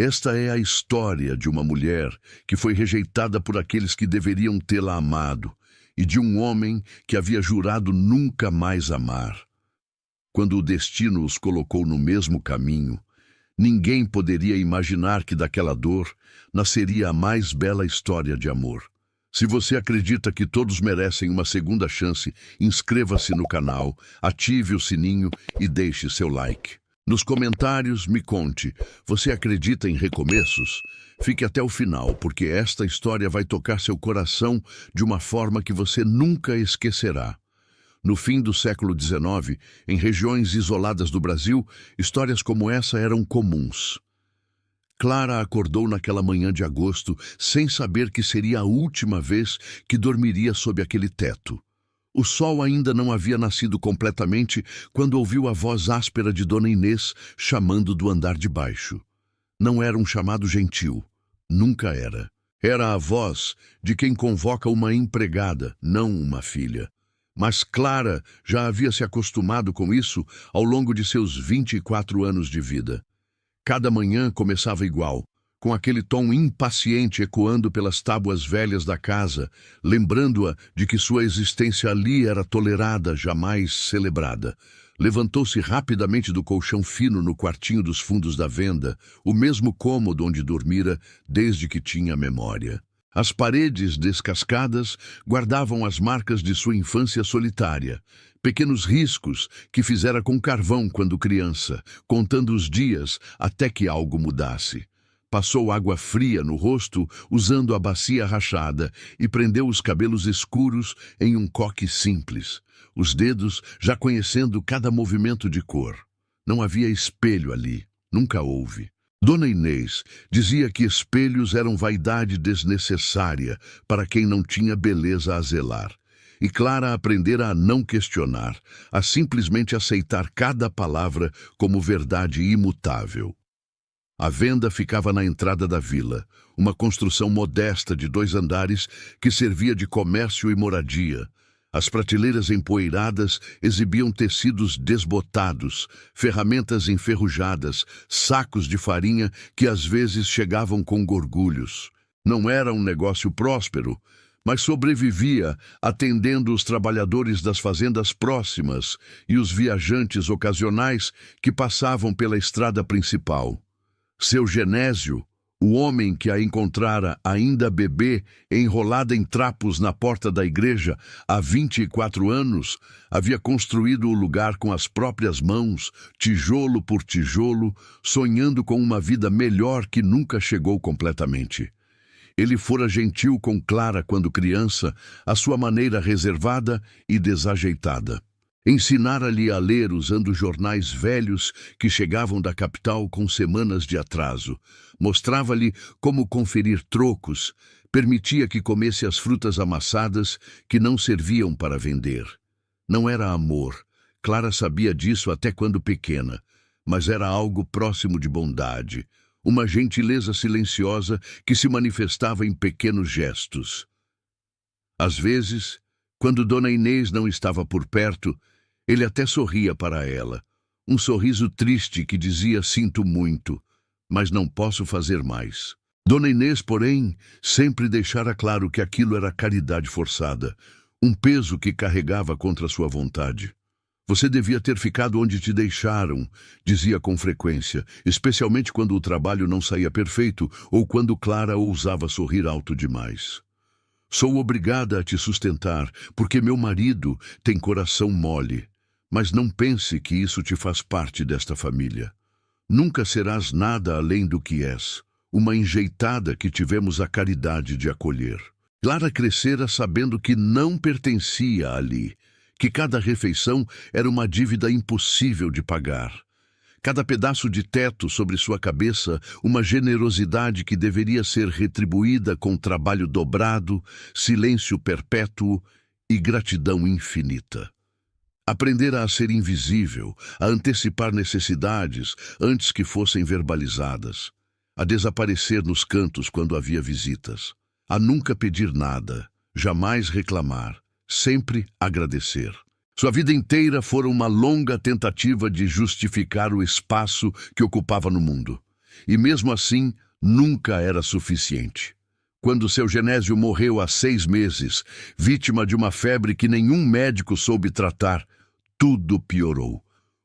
Esta é a história de uma mulher que foi rejeitada por aqueles que deveriam tê-la amado e de um homem que havia jurado nunca mais amar. Quando o destino os colocou no mesmo caminho, ninguém poderia imaginar que daquela dor nasceria a mais bela história de amor. Se você acredita que todos merecem uma segunda chance, inscreva-se no canal, ative o sininho e deixe seu like. Nos comentários, me conte, você acredita em recomeços? Fique até o final, porque esta história vai tocar seu coração de uma forma que você nunca esquecerá. No fim do século XIX, em regiões isoladas do Brasil, histórias como essa eram comuns. Clara acordou naquela manhã de agosto sem saber que seria a última vez que dormiria sob aquele teto. O sol ainda não havia nascido completamente quando ouviu a voz áspera de Dona Inês chamando do andar de baixo. Não era um chamado gentil. Nunca era. Era a voz de quem convoca uma empregada, não uma filha. Mas Clara já havia se acostumado com isso ao longo de seus 24 anos de vida. Cada manhã começava igual, com aquele tom impaciente ecoando pelas tábuas velhas da casa, lembrando-a de que sua existência ali era tolerada, jamais celebrada. Levantou-se rapidamente do colchão fino no quartinho dos fundos da venda, o mesmo cômodo onde dormira desde que tinha memória. As paredes descascadas guardavam as marcas de sua infância solitária, pequenos riscos que fizera com carvão quando criança, contando os dias até que algo mudasse. Passou água fria no rosto usando a bacia rachada e prendeu os cabelos escuros em um coque simples, os dedos já conhecendo cada movimento de cor. Não havia espelho ali, nunca houve. Dona Inês dizia que espelhos eram vaidade desnecessária para quem não tinha beleza a zelar. E Clara aprendera a não questionar, a simplesmente aceitar cada palavra como verdade imutável. A venda ficava na entrada da vila, uma construção modesta de 2 andares que servia de comércio e moradia. As prateleiras empoeiradas exibiam tecidos desbotados, ferramentas enferrujadas, sacos de farinha que às vezes chegavam com gorgulhos. Não era um negócio próspero, mas sobrevivia atendendo os trabalhadores das fazendas próximas e os viajantes ocasionais que passavam pela estrada principal. Seu Genésio, o homem que a encontrara ainda bebê, enrolada em trapos na porta da igreja há 24 anos, havia construído o lugar com as próprias mãos, tijolo por tijolo, sonhando com uma vida melhor que nunca chegou completamente. Ele fora gentil com Clara quando criança, à sua maneira reservada e desajeitada. Ensinara-lhe a ler usando jornais velhos que chegavam da capital com semanas de atraso. Mostrava-lhe como conferir trocos, permitia que comesse as frutas amassadas que não serviam para vender. Não era amor, Clara sabia disso até quando pequena, mas era algo próximo de bondade, uma gentileza silenciosa que se manifestava em pequenos gestos. Às vezes, quando Dona Inês não estava por perto, ele até sorria para ela, um sorriso triste que dizia: sinto muito, mas não posso fazer mais. Dona Inês, porém, sempre deixara claro que aquilo era caridade forçada, um peso que carregava contra sua vontade. Você devia ter ficado onde te deixaram, dizia com frequência, especialmente quando o trabalho não saía perfeito ou quando Clara ousava sorrir alto demais. Sou obrigada a te sustentar, porque meu marido tem coração mole. Mas não pense que isso te faz parte desta família. Nunca serás nada além do que és, uma enjeitada que tivemos a caridade de acolher. Clara crescera sabendo que não pertencia ali, que cada refeição era uma dívida impossível de pagar. Cada pedaço de teto sobre sua cabeça, uma generosidade que deveria ser retribuída com trabalho dobrado, silêncio perpétuo e gratidão infinita. Aprendera a ser invisível, a antecipar necessidades antes que fossem verbalizadas, a desaparecer nos cantos quando havia visitas, a nunca pedir nada, jamais reclamar, sempre agradecer. Sua vida inteira fora uma longa tentativa de justificar o espaço que ocupava no mundo. e mesmo assim nunca era suficiente. Quando seu Genésio morreu há 6 meses, vítima de uma febre que nenhum médico soube tratar, tudo piorou.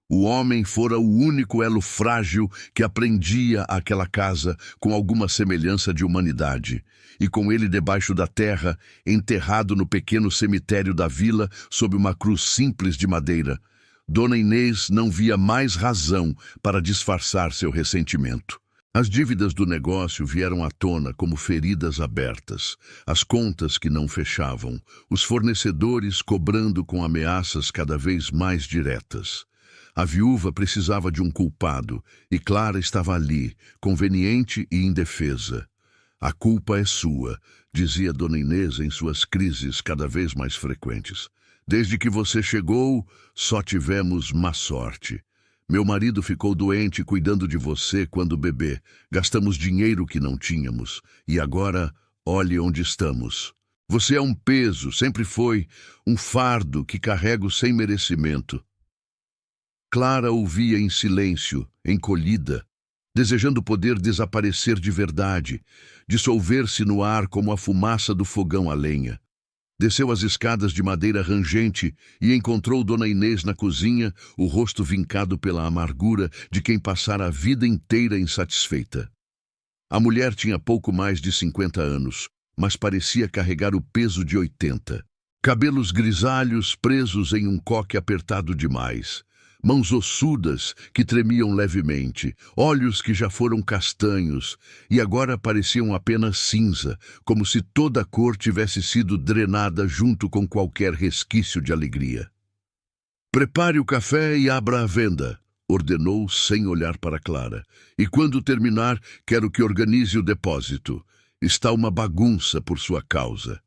O homem fora o único elo frágil que aprendia aquela casa com alguma semelhança de humanidade. E com ele debaixo da terra, enterrado no pequeno cemitério da vila, sob uma cruz simples de madeira, Dona Inês não via mais razão para disfarçar seu ressentimento. As dívidas do negócio vieram à tona como feridas abertas, as contas que não fechavam, os fornecedores cobrando com ameaças cada vez mais diretas. A viúva precisava de um culpado, e Clara estava ali, conveniente e indefesa. A culpa é sua, dizia Dona Inês em suas crises cada vez mais frequentes. Desde que você chegou, só tivemos má sorte. Meu marido ficou doente cuidando de você quando bebê. Gastamos dinheiro que não tínhamos. E agora, olhe onde estamos. Você é um peso, sempre foi, um fardo que carrego sem merecimento. Clara ouvia em silêncio, encolhida, desejando poder desaparecer de verdade, dissolver-se no ar como a fumaça do fogão a lenha. Desceu as escadas de madeira rangente e encontrou Dona Inês na cozinha, o rosto vincado pela amargura de quem passara a vida inteira insatisfeita. A mulher tinha pouco mais de 50 anos, mas parecia carregar o peso de 80. Cabelos grisalhos presos em um coque apertado demais. Mãos ossudas que tremiam levemente, olhos que já foram castanhos e agora pareciam apenas cinza, como se toda a cor tivesse sido drenada junto com qualquer resquício de alegria. Prepare o café e abra a venda, ordenou sem olhar para Clara. E quando terminar, quero que organize o depósito. Está uma bagunça por sua causa.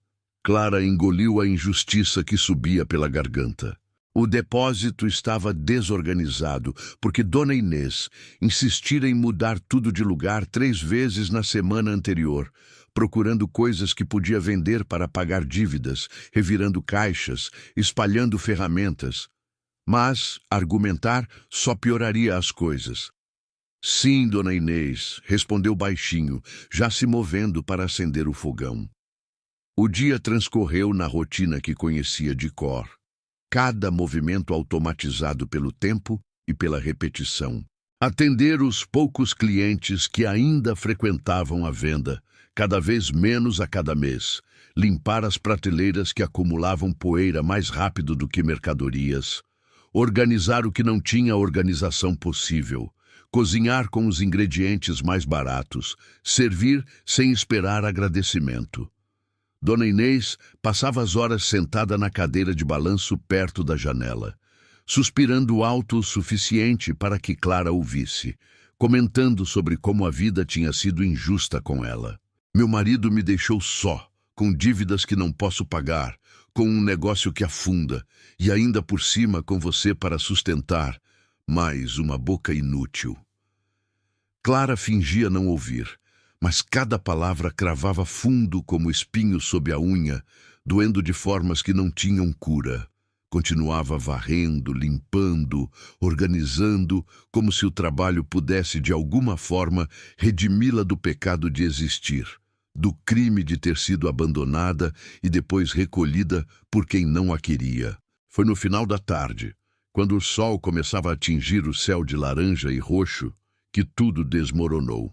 Clara engoliu a injustiça que subia pela garganta. O depósito estava desorganizado, porque Dona Inês insistira em mudar tudo de lugar 3 vezes na semana anterior, procurando coisas que podia vender para pagar dívidas, revirando caixas, espalhando ferramentas. Mas argumentar só pioraria as coisas. Sim, Dona Inês, respondeu baixinho, já se movendo para acender o fogão. O dia transcorreu na rotina que conhecia de cor. Cada movimento automatizado pelo tempo e pela repetição. Atender os poucos clientes que ainda frequentavam a venda, cada vez menos a cada mês. Limpar as prateleiras que acumulavam poeira mais rápido do que mercadorias. Organizar o que não tinha organização possível. Cozinhar com os ingredientes mais baratos. Servir sem esperar agradecimento. Dona Inês passava as horas sentada na cadeira de balanço perto da janela, suspirando alto o suficiente para que Clara ouvisse, comentando sobre como a vida tinha sido injusta com ela. Meu marido me deixou só, com dívidas que não posso pagar, com um negócio que afunda, e ainda por cima com você para sustentar, mais uma boca inútil. Clara fingia não ouvir, mas cada palavra cravava fundo como espinho sob a unha, doendo de formas que não tinham cura. Continuava varrendo, limpando, organizando, como se o trabalho pudesse, de alguma forma, redimi-la do pecado de existir, do crime de ter sido abandonada e depois recolhida por quem não a queria. Foi no final da tarde, quando o sol começava a atingir o céu de laranja e roxo, que tudo desmoronou.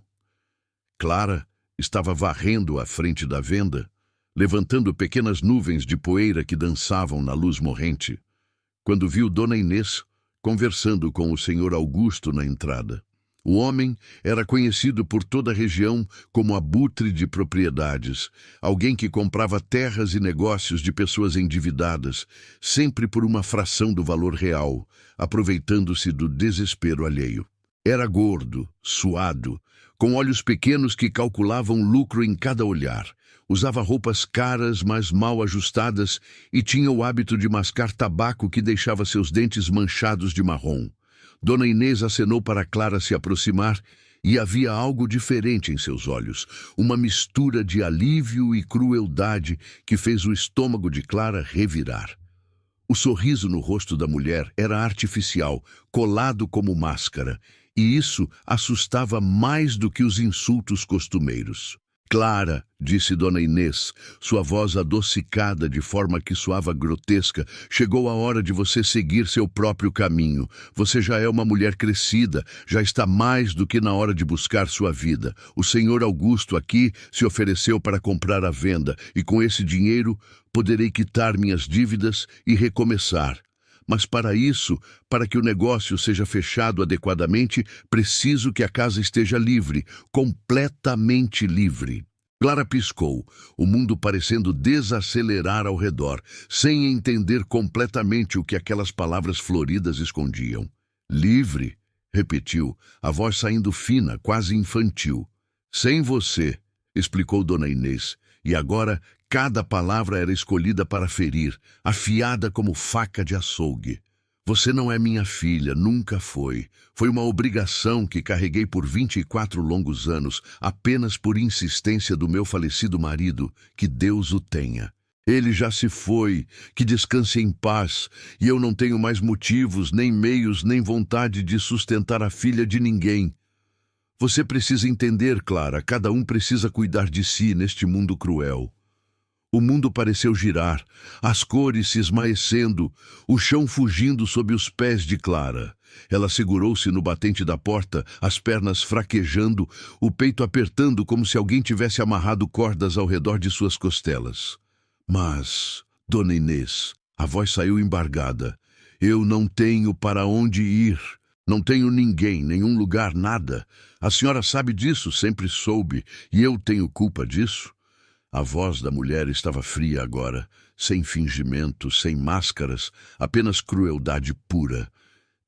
Clara estava varrendo à frente da venda, levantando pequenas nuvens de poeira que dançavam na luz morrente, quando viu Dona Inês conversando com o senhor Augusto na entrada. O homem era conhecido por toda a região como abutre de propriedades, alguém que comprava terras e negócios de pessoas endividadas, sempre por uma fração do valor real, aproveitando-se do desespero alheio. Era gordo, suado, com olhos pequenos que calculavam lucro em cada olhar. Usava roupas caras, mas mal ajustadas, e tinha o hábito de mascar tabaco que deixava seus dentes manchados de marrom. Dona Inês acenou para Clara se aproximar, e havia algo diferente em seus olhos, uma mistura de alívio e crueldade que fez o estômago de Clara revirar. O sorriso no rosto da mulher era artificial, colado como máscara, e isso assustava mais do que os insultos costumeiros. Clara, disse Dona Inês, sua voz adocicada de forma que soava grotesca, chegou a hora de você seguir seu próprio caminho. Você já é uma mulher crescida, já está mais do que na hora de buscar sua vida. O senhor Augusto aqui se ofereceu para comprar a venda, e com esse dinheiro poderei quitar minhas dívidas e recomeçar. Mas para isso, para que o negócio seja fechado adequadamente, preciso que a casa esteja livre, completamente livre. Clara piscou, o mundo parecendo desacelerar ao redor, sem entender completamente o que aquelas palavras floridas escondiam. Livre, repetiu, a voz saindo fina, quase infantil. Sem você, explicou Dona Inês, e agora cada palavra era escolhida para ferir, afiada como faca de açougue. Você não é minha filha, nunca foi. Foi uma obrigação que carreguei por 24 longos anos, apenas por insistência do meu falecido marido, que Deus o tenha. Ele já se foi, que descanse em paz, e eu não tenho mais motivos, nem meios, nem vontade de sustentar a filha de ninguém. Você precisa entender, Clara, cada um precisa cuidar de si neste mundo cruel. O mundo pareceu girar, as cores se esmaecendo, o chão fugindo sob os pés de Clara. Ela segurou-se no batente da porta, as pernas fraquejando, o peito apertando como se alguém tivesse amarrado cordas ao redor de suas costelas. Mas, Dona Inês, a voz saiu embargada, eu não tenho para onde ir. Não tenho ninguém, nenhum lugar, nada. A senhora sabe disso, sempre soube, e eu tenho culpa disso? A voz da mulher estava fria agora, sem fingimento, sem máscaras, apenas crueldade pura.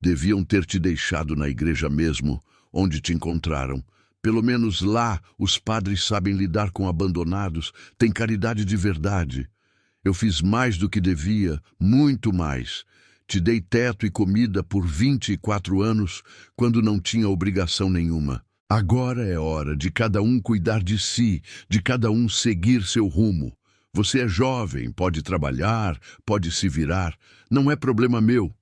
Deviam ter te deixado na igreja mesmo, onde te encontraram. Pelo menos lá os padres sabem lidar com abandonados, têm caridade de verdade. Eu fiz mais do que devia, muito mais. Te dei teto e comida por 24 anos, quando não tinha obrigação nenhuma. Agora é hora de cada um cuidar de si, de cada um seguir seu rumo. Você é jovem, pode trabalhar, pode se virar. Não é problema meu.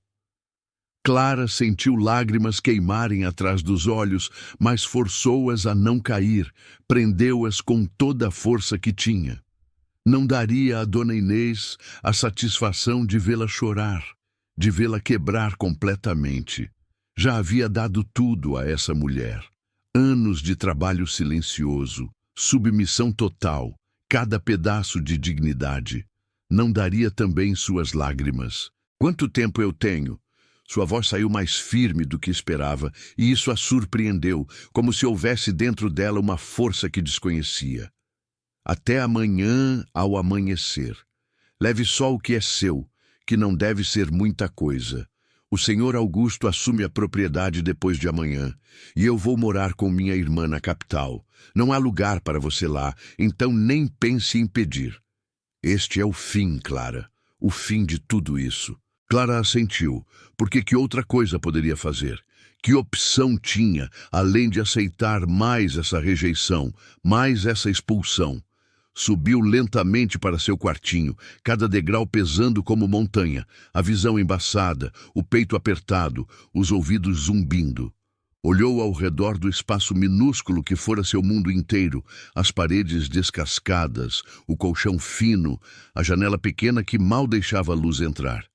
Clara sentiu lágrimas queimarem atrás dos olhos, mas forçou-as a não cair, prendeu-as com toda a força que tinha. Não daria a Dona Inês a satisfação de vê-la chorar, de vê-la quebrar completamente. Já havia dado tudo a essa mulher. Anos de trabalho silencioso, submissão total, cada pedaço de dignidade. Não daria também suas lágrimas. Quanto tempo eu tenho? Sua voz saiu mais firme do que esperava, e isso a surpreendeu, como se houvesse dentro dela uma força que desconhecia. Até amanhã ao amanhecer. Leve só o que é seu, que não deve ser muita coisa. O senhor Augusto assume a propriedade depois de amanhã, e eu vou morar com minha irmã na capital. Não há lugar para você lá, então nem pense em pedir. Este é o fim, Clara, o fim de tudo isso. Clara assentiu, porque que outra coisa poderia fazer? Que opção tinha, além de aceitar mais essa rejeição, mais essa expulsão? Subiu lentamente para seu quartinho, cada degrau pesando como montanha, a visão embaçada, o peito apertado, os ouvidos zumbindo. Olhou ao redor do espaço minúsculo que fora seu mundo inteiro, as paredes descascadas, o colchão fino, a janela pequena que mal deixava a luz entrar.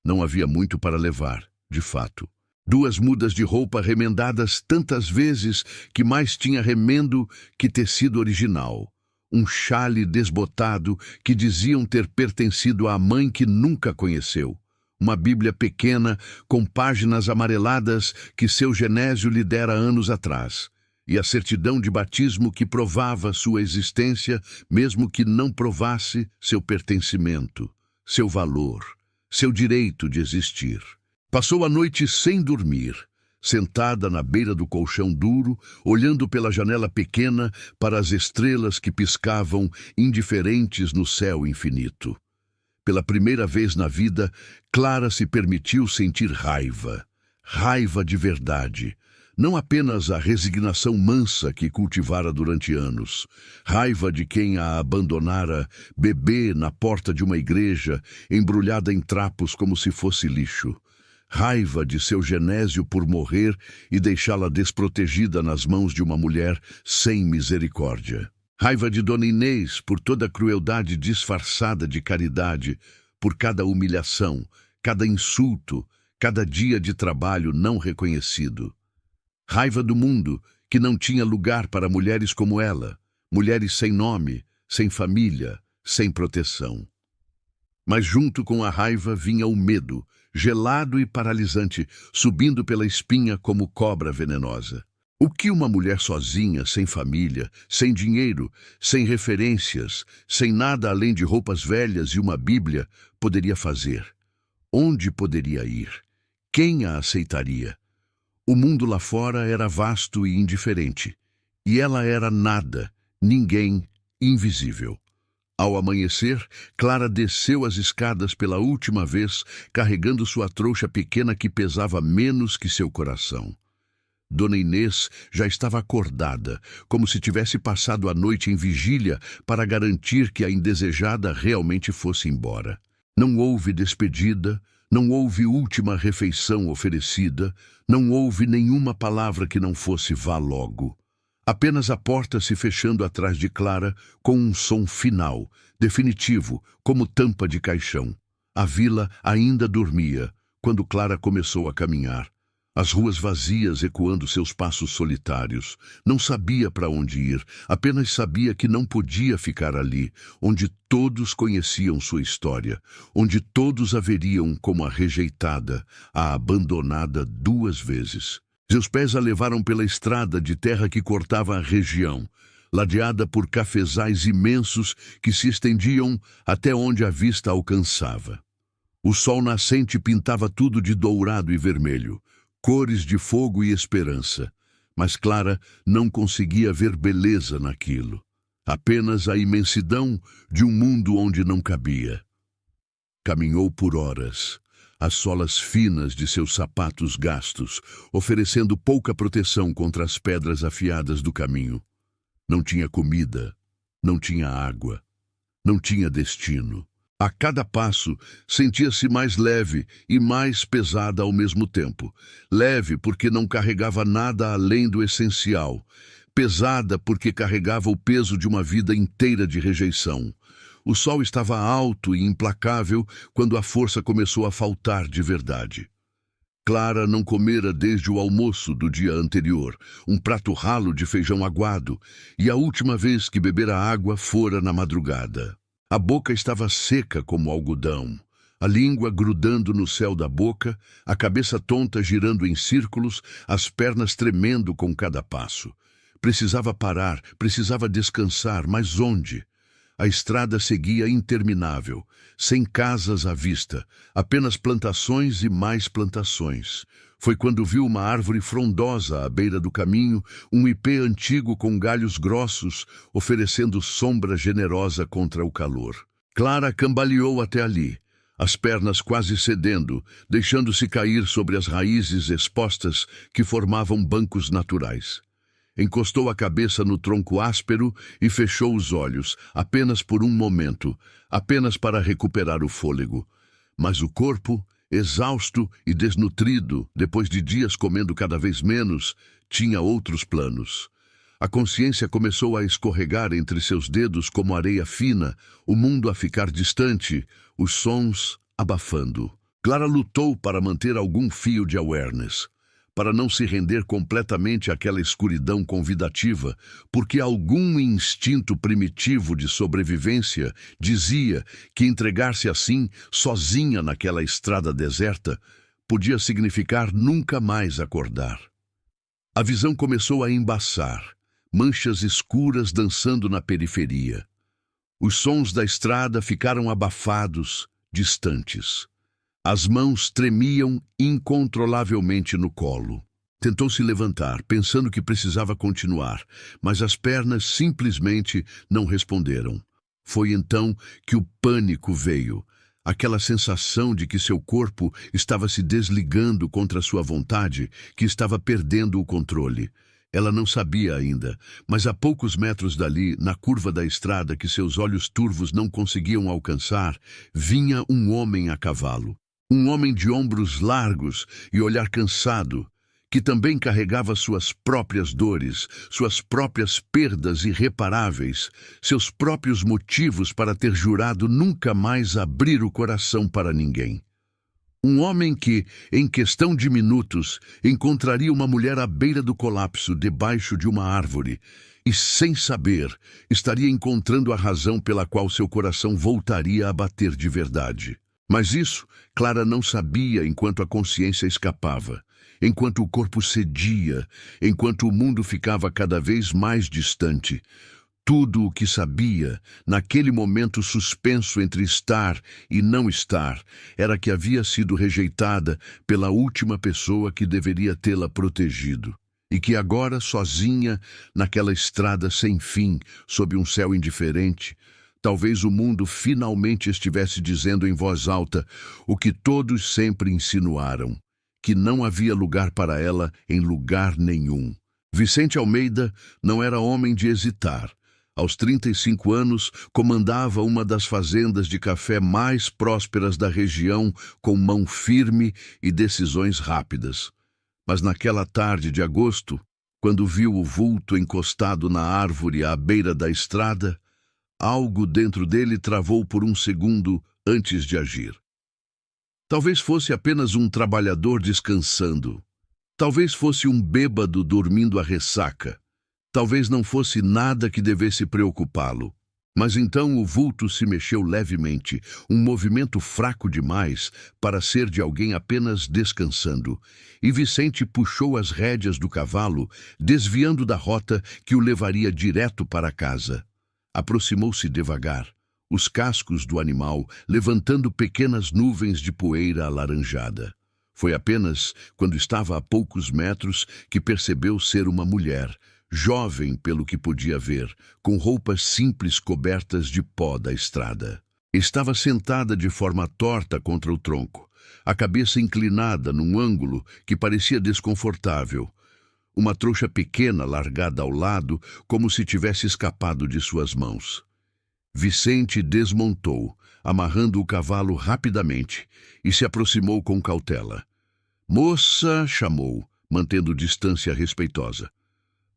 Não havia muito para levar, de fato. 2 mudas de roupa remendadas tantas vezes que mais tinha remendo que tecido original. Um chale desbotado que diziam ter pertencido à mãe que nunca conheceu. Uma Bíblia pequena com páginas amareladas que seu Genésio lhe dera anos atrás. E a certidão de batismo que provava sua existência, mesmo que não provasse seu pertencimento, seu valor, seu direito de existir. Passou a noite sem dormir, sentada na beira do colchão duro, olhando pela janela pequena para as estrelas que piscavam indiferentes no céu infinito. Pela primeira vez na vida, Clara se permitiu sentir raiva. Raiva de verdade. Não apenas a resignação mansa que cultivara durante anos. Raiva de quem a abandonara bebê na porta de uma igreja, embrulhada em trapos como se fosse lixo. Raiva de seu Genésio por morrer e deixá-la desprotegida nas mãos de uma mulher sem misericórdia. Raiva de Dona Inês por toda a crueldade disfarçada de caridade, por cada humilhação, cada insulto, cada dia de trabalho não reconhecido. Raiva do mundo, que não tinha lugar para mulheres como ela, mulheres sem nome, sem família, sem proteção. Mas junto com a raiva vinha o medo, gelado e paralisante, subindo pela espinha como cobra venenosa. O que uma mulher sozinha, sem família, sem dinheiro, sem referências, sem nada além de roupas velhas e uma Bíblia, poderia fazer? Onde poderia ir? Quem a aceitaria? O mundo lá fora era vasto e indiferente, e ela era nada, ninguém, invisível. Ao amanhecer, Clara desceu as escadas pela última vez, carregando sua trouxa pequena que pesava menos que seu coração. Dona Inês já estava acordada, como se tivesse passado a noite em vigília para garantir que a indesejada realmente fosse embora. Não houve despedida, não houve última refeição oferecida, não houve nenhuma palavra que não fosse vá logo. Apenas a porta se fechando atrás de Clara com um som final, definitivo, como tampa de caixão. A vila ainda dormia quando Clara começou a caminhar. As ruas vazias ecoando seus passos solitários. Não sabia para onde ir, apenas sabia que não podia ficar ali, onde todos conheciam sua história, onde todos a veriam como a rejeitada, a abandonada 2 vezes. Seus pés a levaram pela estrada de terra que cortava a região, ladeada por cafezais imensos que se estendiam até onde a vista alcançava. O sol nascente pintava tudo de dourado e vermelho, cores de fogo e esperança, mas Clara não conseguia ver beleza naquilo, apenas a imensidão de um mundo onde não cabia. Caminhou por horas, as solas finas de seus sapatos gastos, oferecendo pouca proteção contra as pedras afiadas do caminho. Não tinha comida, não tinha água, não tinha destino. A cada passo, sentia-se mais leve e mais pesada ao mesmo tempo. Leve porque não carregava nada além do essencial. Pesada porque carregava o peso de uma vida inteira de rejeição. O sol estava alto e implacável quando a força começou a faltar de verdade. Clara não comera desde o almoço do dia anterior, um prato ralo de feijão aguado, e a última vez que bebera água fora na madrugada. A boca estava seca como algodão, a língua grudando no céu da boca, a cabeça tonta girando em círculos, as pernas tremendo com cada passo. Precisava parar, precisava descansar, mas onde? A estrada seguia interminável, sem casas à vista, apenas plantações e mais plantações. Foi quando viu uma árvore frondosa à beira do caminho, um ipê antigo com galhos grossos, oferecendo sombra generosa contra o calor. Clara cambaleou até ali, as pernas quase cedendo, deixando-se cair sobre as raízes expostas que formavam bancos naturais. Encostou a cabeça no tronco áspero e fechou os olhos, apenas por um momento, apenas para recuperar o fôlego. Mas o corpo, exausto e desnutrido, depois de dias comendo cada vez menos, tinha outros planos. A consciência começou a escorregar entre seus dedos como areia fina, o mundo a ficar distante, os sons abafando. Clara lutou para manter algum fio de awareness, para não se render completamente àquela escuridão convidativa, porque algum instinto primitivo de sobrevivência dizia que entregar-se assim, sozinha naquela estrada deserta, podia significar nunca mais acordar. A visão começou a embaçar, manchas escuras dançando na periferia. Os sons da estrada ficaram abafados, distantes. As mãos tremiam incontrolavelmente no colo. Tentou se levantar, pensando que precisava continuar, mas as pernas simplesmente não responderam. Foi então que o pânico veio, aquela sensação de que seu corpo estava se desligando contra sua vontade, que estava perdendo o controle. Ela não sabia ainda, mas a poucos metros dali, na curva da estrada que seus olhos turvos não conseguiam alcançar, vinha um homem a cavalo. Um homem de ombros largos e olhar cansado, que também carregava suas próprias dores, suas próprias perdas irreparáveis, seus próprios motivos para ter jurado nunca mais abrir o coração para ninguém. Um homem que, em questão de minutos, encontraria uma mulher à beira do colapso, debaixo de uma árvore, e, sem saber, estaria encontrando a razão pela qual seu coração voltaria a bater de verdade. Mas isso Clara não sabia enquanto a consciência escapava, enquanto o corpo cedia, enquanto o mundo ficava cada vez mais distante. Tudo o que sabia, naquele momento suspenso entre estar e não estar, era que havia sido rejeitada pela última pessoa que deveria tê-la protegido. E que agora, sozinha, naquela estrada sem fim, sob um céu indiferente, talvez o mundo finalmente estivesse dizendo em voz alta o que todos sempre insinuaram, que não havia lugar para ela em lugar nenhum. Vicente Almeida não era homem de hesitar. Aos 35 anos, comandava uma das fazendas de café mais prósperas da região, com mão firme e decisões rápidas. Mas naquela tarde de agosto, quando viu o vulto encostado na árvore à beira da estrada, algo dentro dele travou por um segundo antes de agir. Talvez fosse apenas um trabalhador descansando. Talvez fosse um bêbado dormindo a ressaca. Talvez não fosse nada que devesse preocupá-lo. Mas então o vulto se mexeu levemente, um movimento fraco demais para ser de alguém apenas descansando. E Vicente puxou as rédeas do cavalo, desviando da rota que o levaria direto para casa. Aproximou-se devagar, os cascos do animal levantando pequenas nuvens de poeira alaranjada. Foi apenas quando estava a poucos metros que percebeu ser uma mulher, jovem pelo que podia ver, com roupas simples cobertas de pó da estrada. Estava sentada de forma torta contra o tronco, a cabeça inclinada num ângulo que parecia desconfortável. Uma trouxa pequena largada ao lado, como se tivesse escapado de suas mãos. Vicente desmontou, amarrando o cavalo rapidamente, e se aproximou com cautela. "Moça", chamou, mantendo distância respeitosa.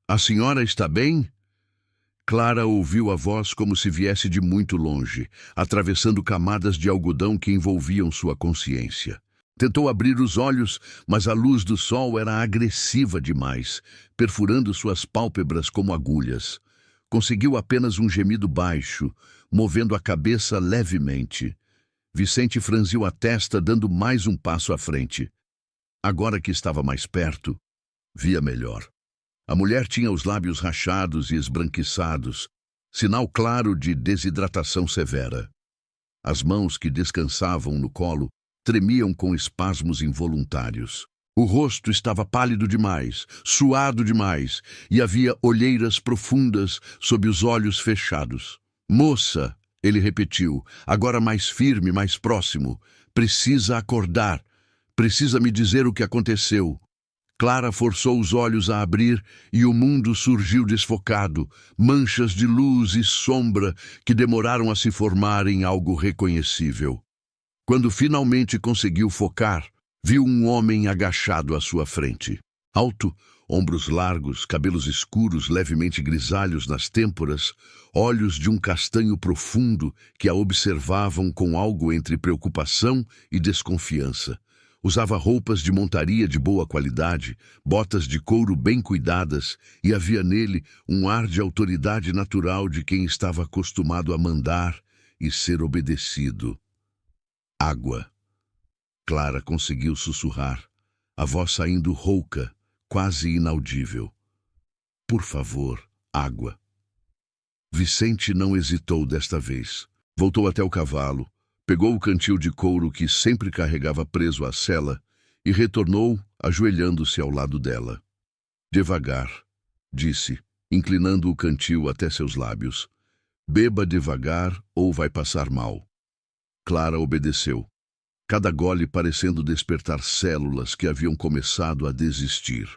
"A senhora está bem?" Clara ouviu a voz como se viesse de muito longe, atravessando camadas de algodão que envolviam sua consciência. Tentou abrir os olhos, mas a luz do sol era agressiva demais, perfurando suas pálpebras como agulhas. Conseguiu apenas um gemido baixo, movendo a cabeça levemente. Vicente franziu a testa, dando mais um passo à frente. Agora que estava mais perto, via melhor. A mulher tinha os lábios rachados e esbranquiçados, sinal claro de desidratação severa. As mãos que descansavam no colo tremiam com espasmos involuntários. O rosto estava pálido demais, suado demais, e havia olheiras profundas sob os olhos fechados. "Moça", ele repetiu, agora mais firme, mais próximo, "precisa acordar. Precisa me dizer o que aconteceu." Clara forçou os olhos a abrir e o mundo surgiu desfocado, manchas de luz e sombra que demoraram a se formar em algo reconhecível. Quando finalmente conseguiu focar, viu um homem agachado à sua frente. Alto, ombros largos, cabelos escuros levemente grisalhos nas têmporas, olhos de um castanho profundo que a observavam com algo entre preocupação e desconfiança. Usava roupas de montaria de boa qualidade, botas de couro bem cuidadas, e havia nele um ar de autoridade natural de quem estava acostumado a mandar e ser obedecido. "Água." Clara conseguiu sussurrar, a voz saindo rouca, quase inaudível. "Por favor, água." Vicente não hesitou desta vez. Voltou até o cavalo, pegou o cantil de couro que sempre carregava preso à sela e retornou, ajoelhando-se ao lado dela. "Devagar", disse, inclinando o cantil até seus lábios. "Beba devagar ou vai passar mal." Clara obedeceu, cada gole parecendo despertar células que haviam começado a desistir.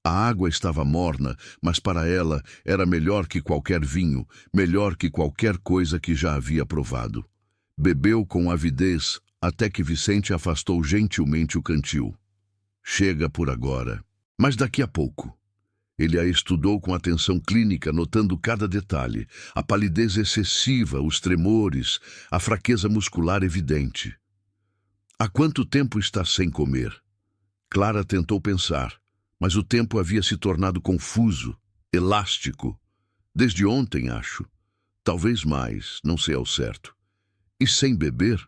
A água estava morna, mas para ela era melhor que qualquer vinho, melhor que qualquer coisa que já havia provado. Bebeu com avidez, até que Vicente afastou gentilmente o cantil. Chega por agora, mas daqui a pouco. Ele a estudou com atenção clínica, notando cada detalhe, a palidez excessiva, os tremores, a fraqueza muscular evidente. Há quanto tempo está sem comer? Clara tentou pensar, mas o tempo havia se tornado confuso, elástico. Desde ontem, acho. Talvez mais, não sei ao certo. E sem beber?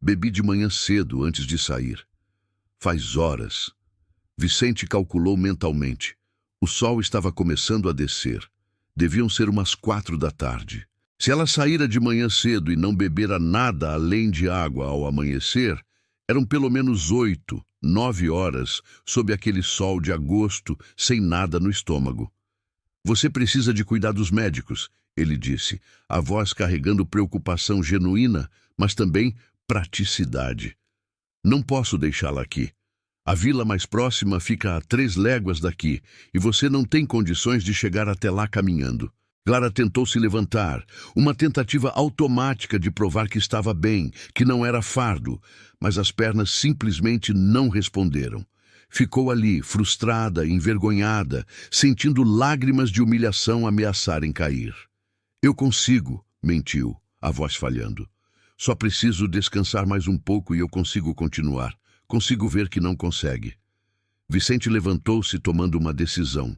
Bebi de manhã cedo, antes de sair. Faz horas. Vicente calculou mentalmente. O sol estava começando a descer. Deviam ser umas 4 da tarde. Se ela saíra de manhã cedo e não bebera nada além de água ao amanhecer, eram pelo menos 8, 9 horas sob aquele sol de agosto, sem nada no estômago. Você precisa de cuidados médicos, ele disse, a voz carregando preocupação genuína, mas também praticidade. Não posso deixá-la aqui. A vila mais próxima fica a 3 léguas daqui, e você não tem condições de chegar até lá caminhando. Clara tentou se levantar, uma tentativa automática de provar que estava bem, que não era fardo, mas as pernas simplesmente não responderam. Ficou ali, frustrada, envergonhada, sentindo lágrimas de humilhação ameaçarem cair. Eu consigo, mentiu, a voz falhando. Só preciso descansar mais um pouco e eu consigo continuar. Consigo ver que não consegue. Vicente levantou-se tomando uma decisão.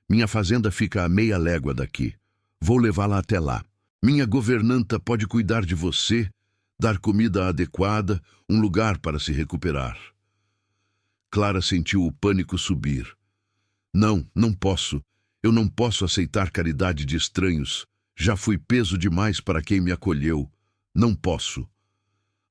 Minha fazenda fica a meia légua daqui. Vou levá-la até lá. Minha governanta pode cuidar de você, dar comida adequada, um lugar para se recuperar. Clara sentiu o pânico subir. Não, não posso. Eu não posso aceitar caridade de estranhos. Já fui peso demais para quem me acolheu. Não posso.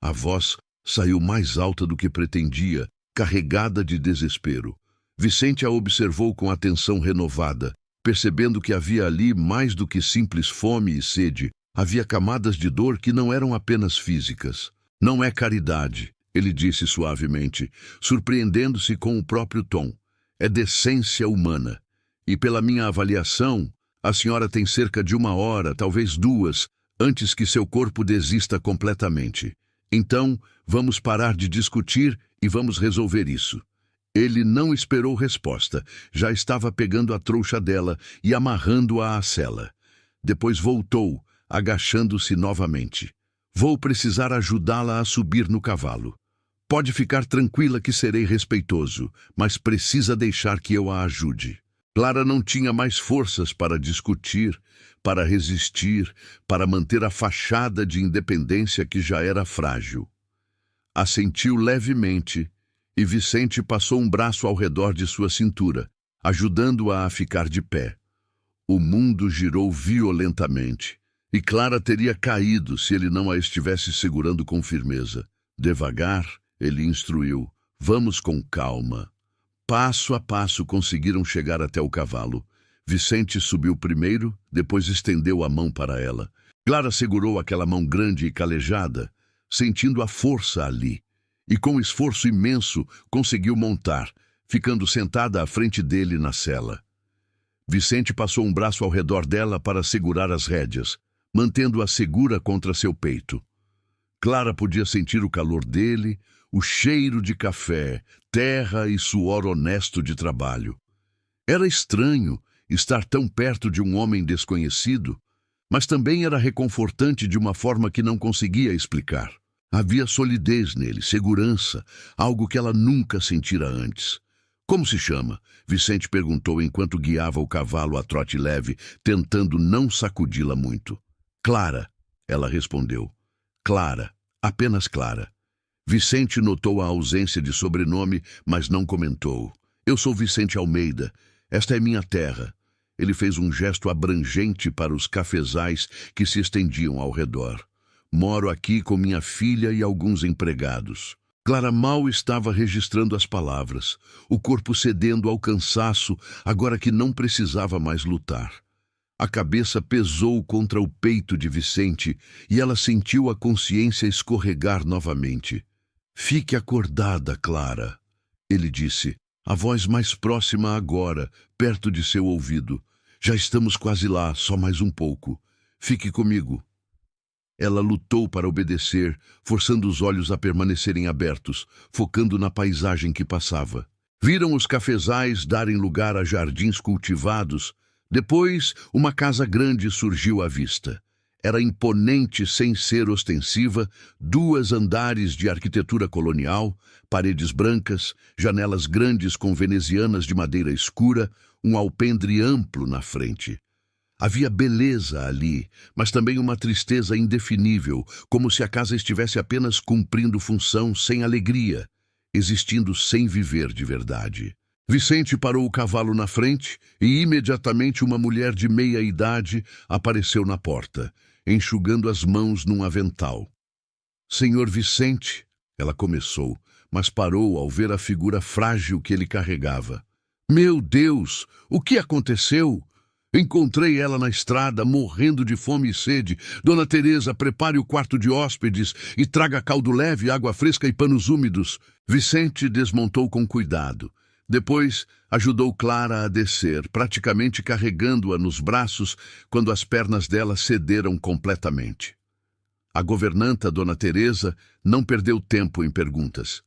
A voz saiu mais alta do que pretendia, carregada de desespero. Vicente a observou com atenção renovada, percebendo que havia ali mais do que simples fome e sede. Havia camadas de dor que não eram apenas físicas. Não é caridade, ele disse suavemente, surpreendendo-se com o próprio tom. É decência humana. E pela minha avaliação, a senhora tem cerca de 1 hora, talvez 2, antes que seu corpo desista completamente. Então, vamos parar de discutir e vamos resolver isso. Ele não esperou resposta, já estava pegando a trouxa dela e amarrando-a à sela. Depois voltou, agachando-se novamente. Vou precisar ajudá-la a subir no cavalo. Pode ficar tranquila que serei respeitoso, mas precisa deixar que eu a ajude. Clara não tinha mais forças para discutir, para resistir, para manter a fachada de independência que já era frágil. Assentiu levemente e Vicente passou um braço ao redor de sua cintura, ajudando-a a ficar de pé. O mundo girou violentamente e Clara teria caído se ele não a estivesse segurando com firmeza. Devagar, ele instruiu. Vamos com calma. Passo a passo conseguiram chegar até o cavalo. Vicente subiu primeiro, depois estendeu a mão para ela. Clara segurou aquela mão grande e calejada, sentindo a força ali, e com esforço imenso conseguiu montar, ficando sentada à frente dele na sela. Vicente passou um braço ao redor dela para segurar as rédeas, mantendo-a segura contra seu peito. Clara podia sentir o calor dele, o cheiro de café, terra e suor honesto de trabalho. Era estranho estar tão perto de um homem desconhecido, mas também era reconfortante de uma forma que não conseguia explicar. Havia solidez nele, segurança, algo que ela nunca sentira antes. Como se chama? Vicente perguntou enquanto guiava o cavalo a trote leve, tentando não sacudi-la muito. Clara, ela respondeu. Clara, apenas Clara. Vicente notou a ausência de sobrenome, mas não comentou. Eu sou Vicente Almeida. Esta é minha terra. Ele fez um gesto abrangente para os cafezais que se estendiam ao redor. Moro aqui com minha filha e alguns empregados. Clara mal estava registrando as palavras, o corpo cedendo ao cansaço, agora que não precisava mais lutar. A cabeça pesou contra o peito de Vicente e ela sentiu a consciência escorregar novamente. Fique acordada, Clara, ele disse, a voz mais próxima agora, perto de seu ouvido. Já estamos quase lá, só mais um pouco. Fique comigo. Ela lutou para obedecer, forçando os olhos a permanecerem abertos, focando na paisagem que passava. Viram os cafezais darem lugar a jardins cultivados. Depois, uma casa grande surgiu à vista. Era imponente sem ser ostensiva, 2 andares de arquitetura colonial, paredes brancas, janelas grandes com venezianas de madeira escura, um alpendre amplo na frente. Havia beleza ali, mas também uma tristeza indefinível, como se a casa estivesse apenas cumprindo função sem alegria, existindo sem viver de verdade. Vicente parou o cavalo na frente e imediatamente uma mulher de meia idade apareceu na porta, enxugando as mãos num avental. Senhor Vicente, ela começou, mas parou ao ver a figura frágil que ele carregava. Meu Deus, o que aconteceu? Encontrei ela na estrada, morrendo de fome e sede. Dona Teresa, prepare o quarto de hóspedes e traga caldo leve, água fresca e panos úmidos. Vicente desmontou com cuidado. Depois, ajudou Clara a descer, praticamente carregando-a nos braços quando as pernas dela cederam completamente. A governanta, Dona Teresa, não perdeu tempo em perguntas.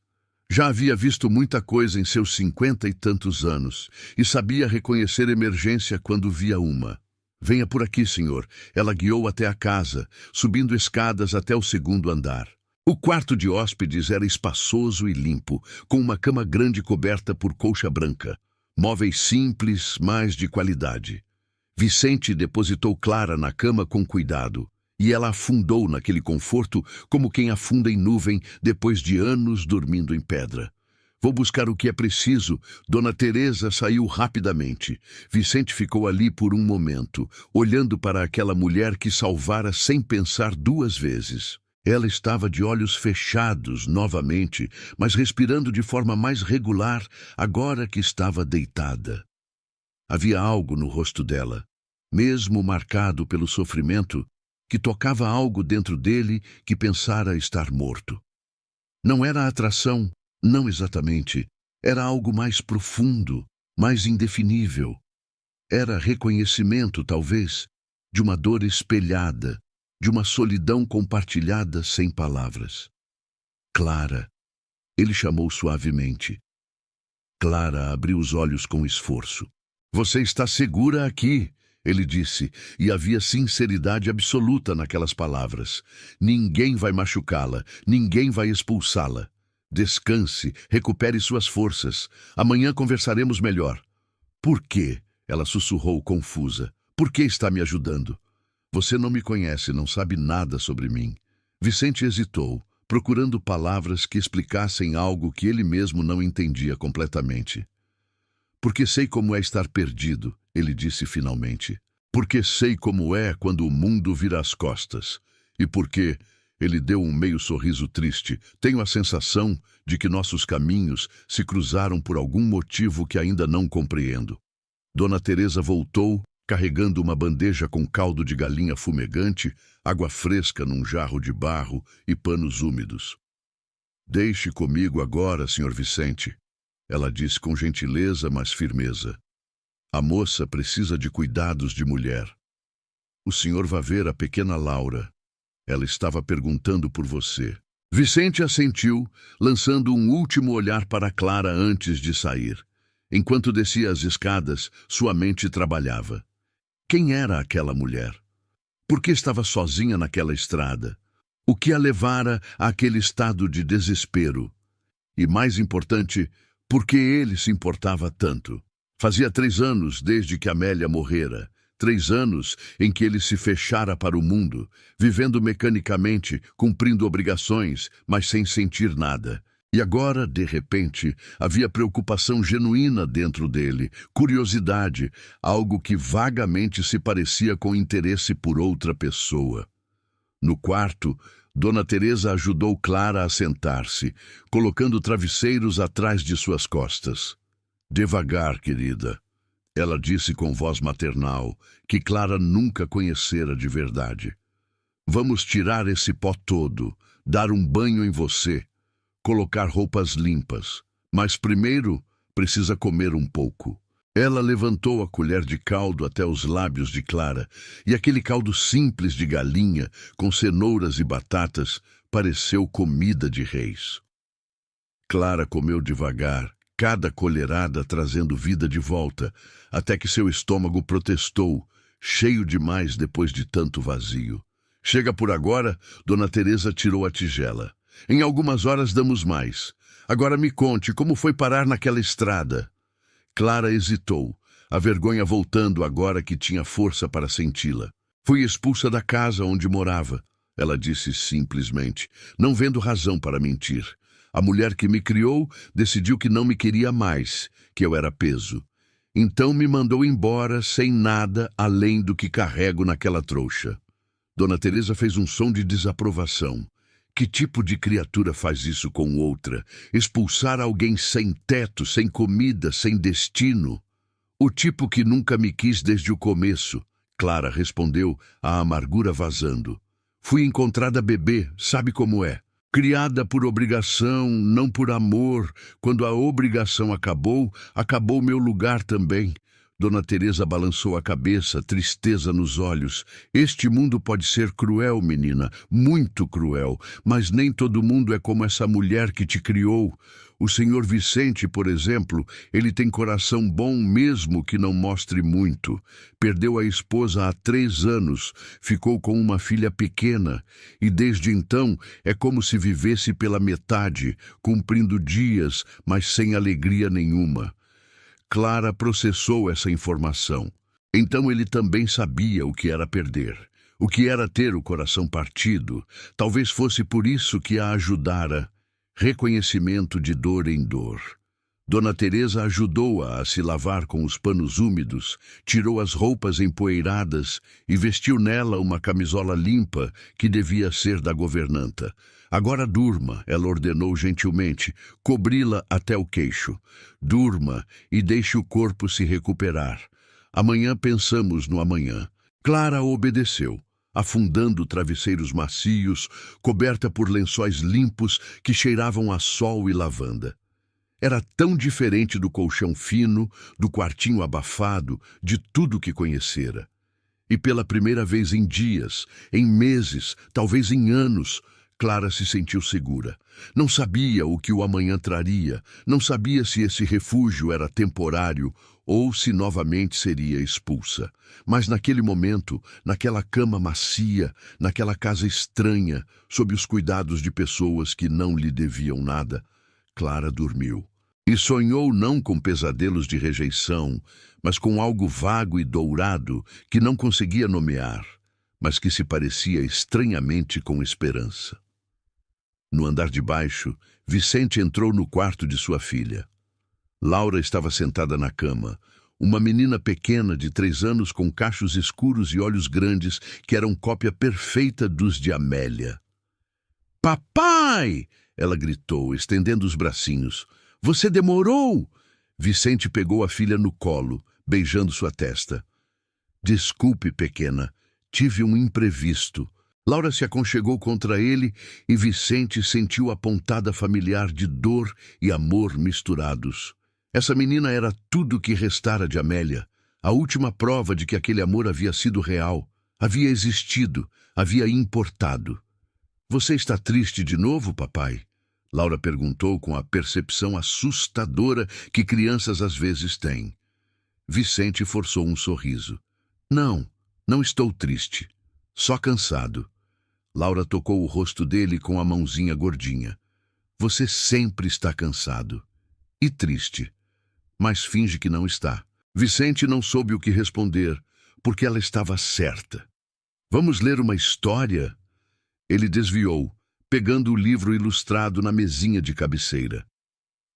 Já havia visto muita coisa em seus 50 e tantos anos e sabia reconhecer emergência quando via uma. Venha por aqui, senhor. Ela guiou até a casa, subindo escadas até o 2º andar. O quarto de hóspedes era espaçoso e limpo, com uma cama grande coberta por colcha branca. Móveis simples, mas de qualidade. Vicente depositou Clara na cama com cuidado. E ela afundou naquele conforto como quem afunda em nuvem depois de anos dormindo em pedra. Vou buscar o que é preciso. Dona Teresa saiu rapidamente. Vicente ficou ali por um momento, olhando para aquela mulher que salvara sem pensar 2 vezes. Ela estava de olhos fechados novamente, mas respirando de forma mais regular agora que estava deitada. Havia algo no rosto dela, mesmo marcado pelo sofrimento, que tocava algo dentro dele que pensara estar morto. Não era atração, não exatamente. Era algo mais profundo, mais indefinível. Era reconhecimento, talvez, de uma dor espelhada, de uma solidão compartilhada sem palavras. Clara. Ele chamou suavemente. Clara abriu os olhos com esforço. Você está segura aqui, ele disse, e havia sinceridade absoluta naquelas palavras. Ninguém vai machucá-la, ninguém vai expulsá-la. Descanse, recupere suas forças. Amanhã conversaremos melhor. Por quê? Ela sussurrou confusa. Por que está me ajudando? Você não me conhece, não sabe nada sobre mim. Vicente hesitou, procurando palavras que explicassem algo que ele mesmo não entendia completamente. Porque sei como é estar perdido, ele disse finalmente. Porque sei como é quando o mundo vira as costas. E porque, ele deu um meio sorriso triste, tenho a sensação de que nossos caminhos se cruzaram por algum motivo que ainda não compreendo. Dona Teresa voltou, carregando uma bandeja com caldo de galinha fumegante, água fresca num jarro de barro e panos úmidos. Deixe comigo agora, Sr. Vicente. Ela disse com gentileza, mas firmeza. A moça precisa de cuidados de mulher. O senhor vai ver a pequena Laura. Ela estava perguntando por você. Vicente assentiu, lançando um último olhar para Clara antes de sair. Enquanto descia as escadas, sua mente trabalhava. Quem era aquela mulher? Por que estava sozinha naquela estrada? O que a levara àquele estado de desespero? E, mais importante, por que ele se importava tanto? Fazia 3 anos desde que Amélia morrera. 3 anos em que ele se fechara para o mundo, vivendo mecanicamente, cumprindo obrigações, mas sem sentir nada. E agora, de repente, havia preocupação genuína dentro dele, curiosidade, algo que vagamente se parecia com interesse por outra pessoa. No quarto, Dona Teresa ajudou Clara a sentar-se, colocando travesseiros atrás de suas costas. Devagar, querida. Ela disse com voz maternal, que Clara nunca conhecera de verdade. Vamos tirar esse pó todo, dar um banho em você, colocar roupas limpas. Mas primeiro precisa comer um pouco. Ela levantou a colher de caldo até os lábios de Clara, e aquele caldo simples de galinha, com cenouras e batatas, pareceu comida de reis. Clara comeu devagar, cada colherada trazendo vida de volta, até que seu estômago protestou, cheio demais depois de tanto vazio. Chega por agora, Dona Teresa tirou a tigela. Em algumas horas damos mais. Agora me conte como foi parar naquela estrada. Clara hesitou, a vergonha voltando agora que tinha força para senti-la. Fui expulsa da casa onde morava, ela disse simplesmente, não vendo razão para mentir. A mulher que me criou decidiu que não me queria mais, que eu era peso. Então me mandou embora sem nada além do que carrego naquela trouxa. Dona Teresa fez um som de desaprovação. Que tipo de criatura faz isso com outra? Expulsar alguém sem teto, sem comida, sem destino? O tipo que nunca me quis desde o começo, Clara respondeu, a amargura vazando. Fui encontrada bebê, sabe como é? Criada por obrigação, não por amor. Quando a obrigação acabou, acabou meu lugar também. Dona Teresa balançou a cabeça, tristeza nos olhos. Este mundo pode ser cruel, menina, muito cruel, mas nem todo mundo é como essa mulher que te criou. O senhor Vicente, por exemplo, ele tem coração bom mesmo que não mostre muito. Perdeu a esposa há 3 anos, ficou com uma filha pequena, e desde então é como se vivesse pela metade, cumprindo dias, mas sem alegria nenhuma. Clara processou essa informação. Então ele também sabia o que era perder, o que era ter o coração partido. Talvez fosse por isso que a ajudara. Reconhecimento de dor em dor. Dona Teresa ajudou-a a se lavar com os panos úmidos, tirou as roupas empoeiradas e vestiu nela uma camisola limpa que devia ser da governanta. Agora durma, ela ordenou gentilmente, cobri-la até o queixo. Durma e deixe o corpo se recuperar. Amanhã pensamos no amanhã. Clara obedeceu, afundando travesseiros macios, coberta por lençóis limpos que cheiravam a sol e lavanda. Era tão diferente do colchão fino, do quartinho abafado, de tudo que conhecera. E pela primeira vez em dias, em meses, talvez em anos, Clara se sentiu segura. Não sabia o que o amanhã traria, não sabia se esse refúgio era temporário ou se novamente seria expulsa. Mas naquele momento, naquela cama macia, naquela casa estranha, sob os cuidados de pessoas que não lhe deviam nada, Clara dormiu. E sonhou não com pesadelos de rejeição, mas com algo vago e dourado que não conseguia nomear, mas que se parecia estranhamente com esperança. No andar de baixo, Vicente entrou no quarto de sua filha. Laura estava sentada na cama, uma menina pequena de 3 anos com cachos escuros e olhos grandes que eram cópia perfeita dos de Amélia. "Papai!" ela gritou, estendendo os bracinhos. "Você demorou!" Vicente pegou a filha no colo, beijando sua testa. "Desculpe, pequena, tive um imprevisto." Laura se aconchegou contra ele e Vicente sentiu a pontada familiar de dor e amor misturados. Essa menina era tudo o que restara de Amélia, a última prova de que aquele amor havia sido real, havia existido, havia importado. "Você está triste de novo, papai?" Laura perguntou com a percepção assustadora que crianças às vezes têm. Vicente forçou um sorriso. Não, não estou triste. Só cansado." Laura tocou o rosto dele com a mãozinha gordinha. "Você sempre está cansado. E triste. Mas finge que não está." Vicente não soube o que responder, porque ela estava certa. "Vamos ler uma história?" Ele desviou, pegando o livro ilustrado na mesinha de cabeceira.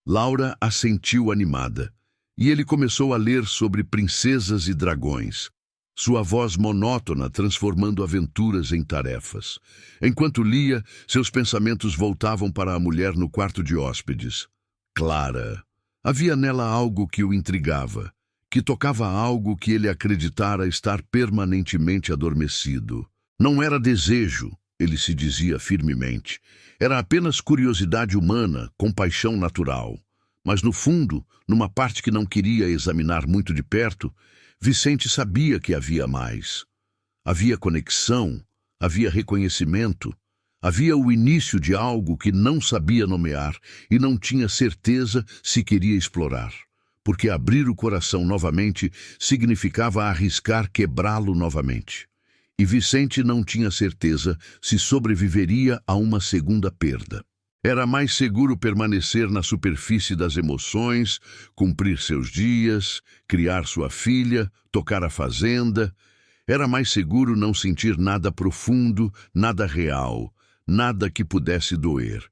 Laura assentiu animada, e ele começou a ler sobre princesas e dragões, sua voz monótona transformando aventuras em tarefas. Enquanto lia, seus pensamentos voltavam para a mulher no quarto de hóspedes. Clara. Havia nela algo que o intrigava, que tocava algo que ele acreditara estar permanentemente adormecido. Não era desejo, ele se dizia firmemente. Era apenas curiosidade humana, compaixão natural. Mas no fundo, numa parte que não queria examinar muito de perto, Vicente sabia que havia mais. Havia conexão, havia reconhecimento, havia o início de algo que não sabia nomear e não tinha certeza se queria explorar. Porque abrir o coração novamente significava arriscar quebrá-lo novamente. E Vicente não tinha certeza se sobreviveria a uma segunda perda. Era mais seguro permanecer na superfície das emoções, cumprir seus dias, criar sua filha, tocar a fazenda. Era mais seguro não sentir nada profundo, nada real, nada que pudesse doer.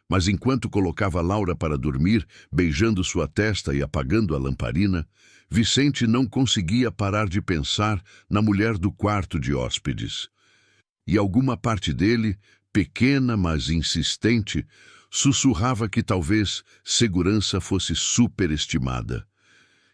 Mas enquanto colocava Laura para dormir, beijando sua testa e apagando a lamparina, Vicente não conseguia parar de pensar na mulher do quarto de hóspedes. E alguma parte dele, pequena mas insistente, sussurrava que talvez segurança fosse superestimada.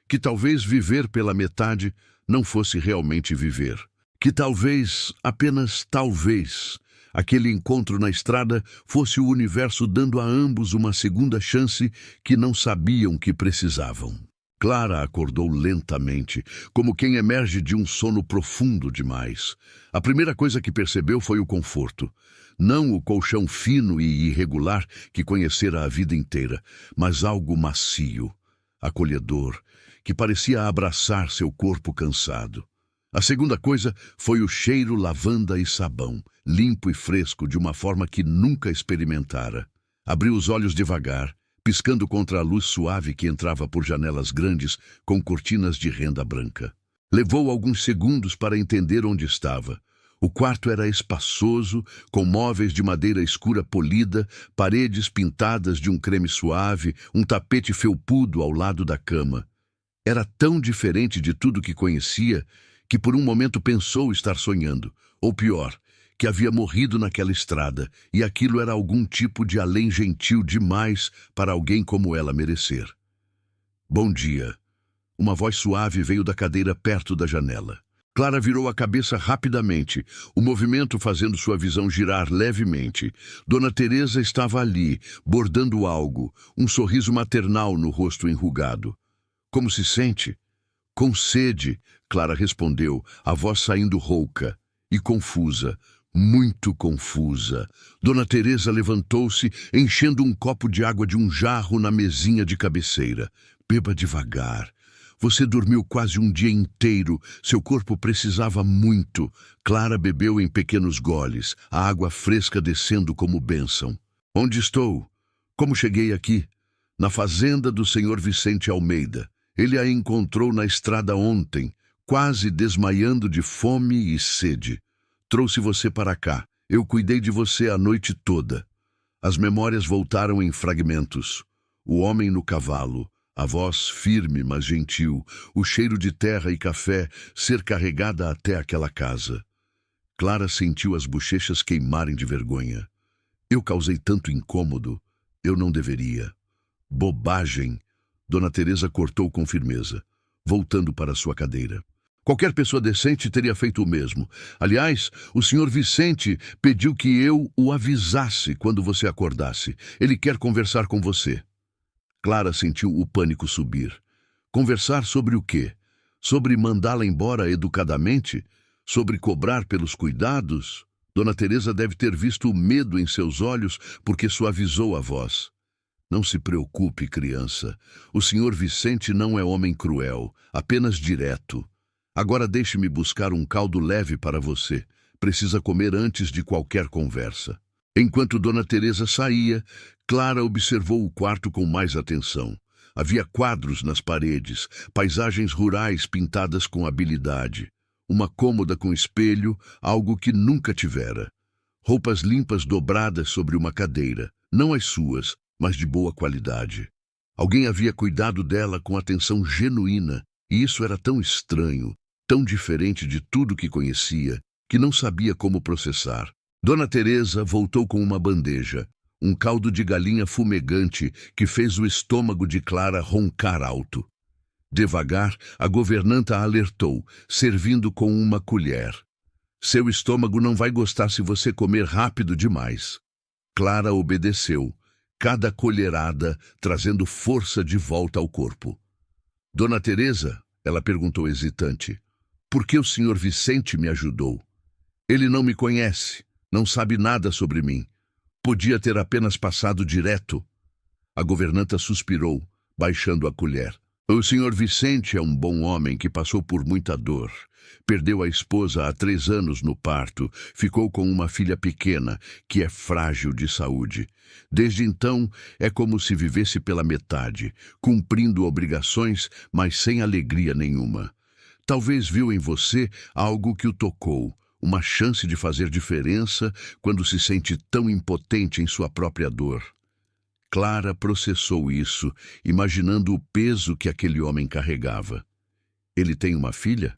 Que talvez viver pela metade não fosse realmente viver. Que talvez, apenas talvez, aquele encontro na estrada fosse o universo dando a ambos uma segunda chance que não sabiam que precisavam. Clara acordou lentamente, como quem emerge de um sono profundo demais. A primeira coisa que percebeu foi o conforto. Não o colchão fino e irregular que conhecera a vida inteira, mas algo macio, acolhedor, que parecia abraçar seu corpo cansado. A segunda coisa foi o cheiro lavanda e sabão, limpo e fresco de uma forma que nunca experimentara. Abriu os olhos devagar, piscando contra a luz suave que entrava por janelas grandes com cortinas de renda branca. Levou alguns segundos para entender onde estava. O quarto era espaçoso, com móveis de madeira escura polida, paredes pintadas de um creme suave, um tapete felpudo ao lado da cama. Era tão diferente de tudo que conhecia que por um momento pensou estar sonhando, ou pior, que havia morrido naquela estrada, e aquilo era algum tipo de além gentil demais para alguém como ela merecer. Bom dia. Uma voz suave veio da cadeira perto da janela. Clara virou a cabeça rapidamente, o movimento fazendo sua visão girar levemente. Dona Teresa estava ali, bordando algo, um sorriso maternal no rosto enrugado. Como se sente? Com sede, Clara respondeu, a voz saindo rouca e confusa. Muito confusa. Dona Teresa levantou-se, enchendo um copo de água de um jarro na mesinha de cabeceira. Beba devagar. Você dormiu quase um dia inteiro. Seu corpo precisava muito. Clara bebeu em pequenos goles, a água fresca descendo como bênção. Onde estou? Como cheguei aqui? Na fazenda do Sr. Vicente Almeida. Ele a encontrou na estrada ontem, quase desmaiando de fome e sede. Trouxe você para cá. Eu cuidei de você a noite toda. As memórias voltaram em fragmentos. O homem no cavalo, a voz firme mas gentil, o cheiro de terra e café ser carregada até aquela casa. Clara sentiu as bochechas queimarem de vergonha. Eu causei tanto incômodo. Eu não deveria. Bobagem. Dona Teresa cortou com firmeza, voltando para sua cadeira. Qualquer pessoa decente teria feito o mesmo. Aliás, o Sr. Vicente pediu que eu o avisasse quando você acordasse. Ele quer conversar com você. Clara sentiu o pânico subir. Conversar sobre o quê? Sobre mandá-la embora educadamente? Sobre cobrar pelos cuidados? Dona Teresa deve ter visto o medo em seus olhos porque suavizou a voz. Não se preocupe, criança. O Sr. Vicente não é homem cruel, apenas direto. Agora deixe-me buscar um caldo leve para você. Precisa comer antes de qualquer conversa. Enquanto Dona Teresa saía, Clara observou o quarto com mais atenção. Havia quadros nas paredes, paisagens rurais pintadas com habilidade. Uma cômoda com espelho, algo que nunca tivera. Roupas limpas dobradas sobre uma cadeira, não as suas, mas de boa qualidade. Alguém havia cuidado dela com atenção genuína, e isso era tão estranho, tão diferente de tudo que conhecia, que não sabia como processar. Dona Teresa voltou com uma bandeja, um caldo de galinha fumegante que fez o estômago de Clara roncar alto. Devagar, a governanta alertou, servindo com uma colher. Seu estômago não vai gostar se você comer rápido demais. Clara obedeceu, cada colherada, trazendo força de volta ao corpo. Dona Teresa, ela perguntou hesitante, por que o senhor Vicente me ajudou? Ele não me conhece, não sabe nada sobre mim. Podia ter apenas passado direto. A governanta suspirou, baixando a colher. O senhor Vicente é um bom homem que passou por muita dor. Perdeu a esposa há 3 anos no parto, ficou com uma filha pequena, que é frágil de saúde. Desde então, é como se vivesse pela metade, cumprindo obrigações, mas sem alegria nenhuma. Talvez viu em você algo que o tocou, uma chance de fazer diferença quando se sente tão impotente em sua própria dor. Clara processou isso, imaginando o peso que aquele homem carregava. Ele tem uma filha?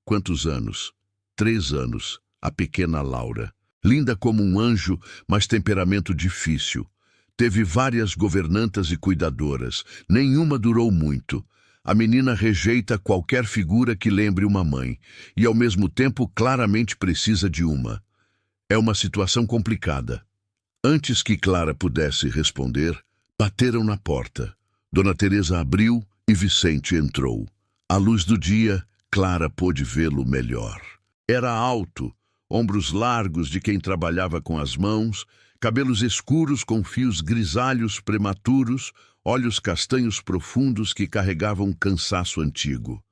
Quantos anos? 3 anos, a pequena Laura. Linda como um anjo, mas temperamento difícil. Teve várias governantas e cuidadoras, nenhuma durou muito. A menina rejeita qualquer figura que lembre uma mãe, e ao mesmo tempo claramente precisa de uma. É uma situação complicada. Antes que Clara pudesse responder, bateram na porta. Dona Teresa abriu e Vicente entrou. À luz do dia, Clara pôde vê-lo melhor. Era alto, ombros largos de quem trabalhava com as mãos, cabelos escuros com fios grisalhos prematuros, olhos castanhos profundos que carregavam cansaço antigo.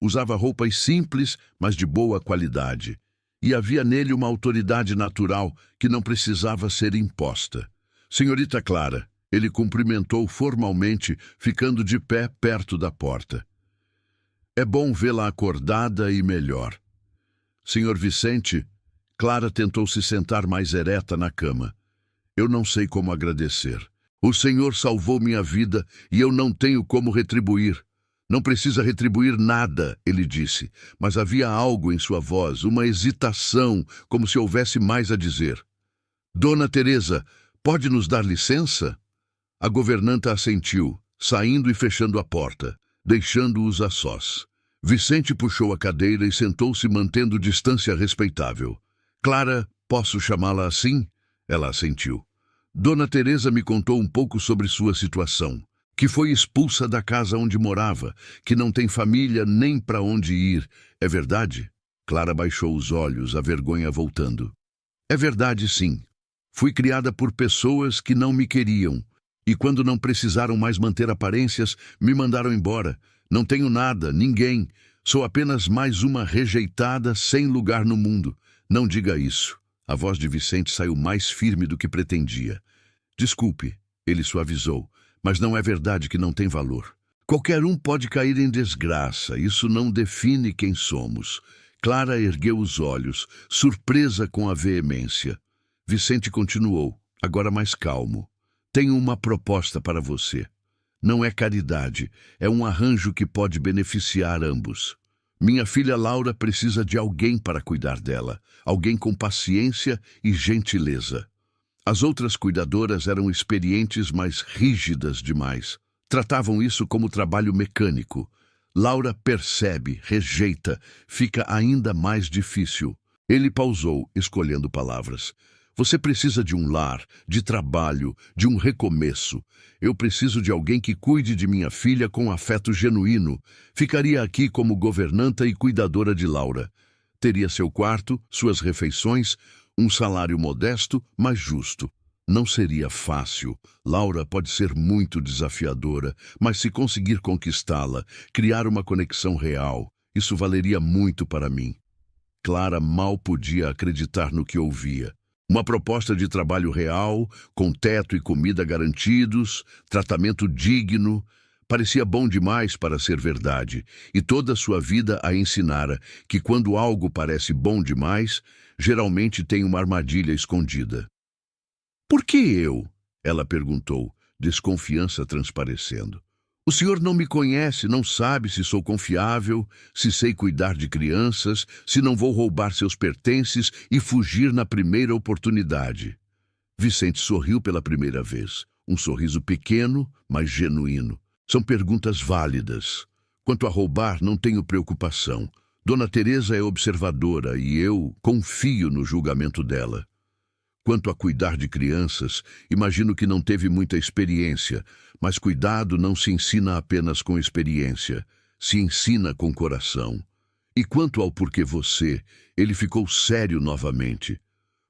Usava roupas simples, mas de boa qualidade. E havia nele uma autoridade natural que não precisava ser imposta. Senhorita Clara, ele cumprimentou formalmente, ficando de pé perto da porta. É bom vê-la acordada e melhor. Senhor Vicente, Clara tentou se sentar mais ereta na cama. Eu não sei como agradecer. O senhor salvou minha vida e eu não tenho como retribuir. Não precisa retribuir nada, ele disse, mas havia algo em sua voz, uma hesitação, como se houvesse mais a dizer. Dona Teresa, pode nos dar licença? A governanta assentiu, saindo e fechando a porta, deixando-os a sós. Vicente puxou a cadeira e sentou-se mantendo distância respeitável. Clara, posso chamá-la assim? Ela assentiu. Dona Teresa me contou um pouco sobre sua situação. Que foi expulsa da casa onde morava, que não tem família nem para onde ir. É verdade? Clara baixou os olhos, a vergonha voltando. É verdade, sim. Fui criada por pessoas que não me queriam, e quando não precisaram mais manter aparências, me mandaram embora. Não tenho nada, ninguém. Sou apenas mais uma rejeitada sem lugar no mundo. Não diga isso. A voz de Vicente saiu mais firme do que pretendia. Desculpe, ele suavizou. Mas não é verdade que não tem valor. Qualquer um pode cair em desgraça, isso não define quem somos. Clara ergueu os olhos, surpresa com a veemência. Vicente continuou, agora mais calmo. Tenho uma proposta para você. Não é caridade, é um arranjo que pode beneficiar ambos. Minha filha Laura precisa de alguém para cuidar dela, alguém com paciência e gentileza. As outras cuidadoras eram experientes, mas rígidas demais. Tratavam isso como trabalho mecânico. Laura percebe, rejeita, fica ainda mais difícil. Ele pausou, escolhendo palavras. Você precisa de um lar, de trabalho, de um recomeço. Eu preciso de alguém que cuide de minha filha com afeto genuíno. Ficaria aqui como governanta e cuidadora de Laura. Teria seu quarto, suas refeições, um salário modesto, mas justo. Não seria fácil. Laura pode ser muito desafiadora, mas se conseguir conquistá-la, criar uma conexão real, isso valeria muito para mim. Clara mal podia acreditar no que ouvia. Uma proposta de trabalho real, com teto e comida garantidos, tratamento digno, parecia bom demais para ser verdade, e toda a sua vida a ensinara que quando algo parece bom demais, geralmente tem uma armadilha escondida. Por que eu? Ela perguntou, desconfiança transparecendo. O senhor não me conhece, não sabe se sou confiável, se sei cuidar de crianças, se não vou roubar seus pertences e fugir na primeira oportunidade. Vicente sorriu pela primeira vez, um sorriso pequeno, mas genuíno. São perguntas válidas. Quanto a roubar, não tenho preocupação. Dona Teresa é observadora e eu confio no julgamento dela. Quanto a cuidar de crianças, imagino que não teve muita experiência, mas cuidado não se ensina apenas com experiência, se ensina com coração. E quanto ao porquê você, ele ficou sério novamente.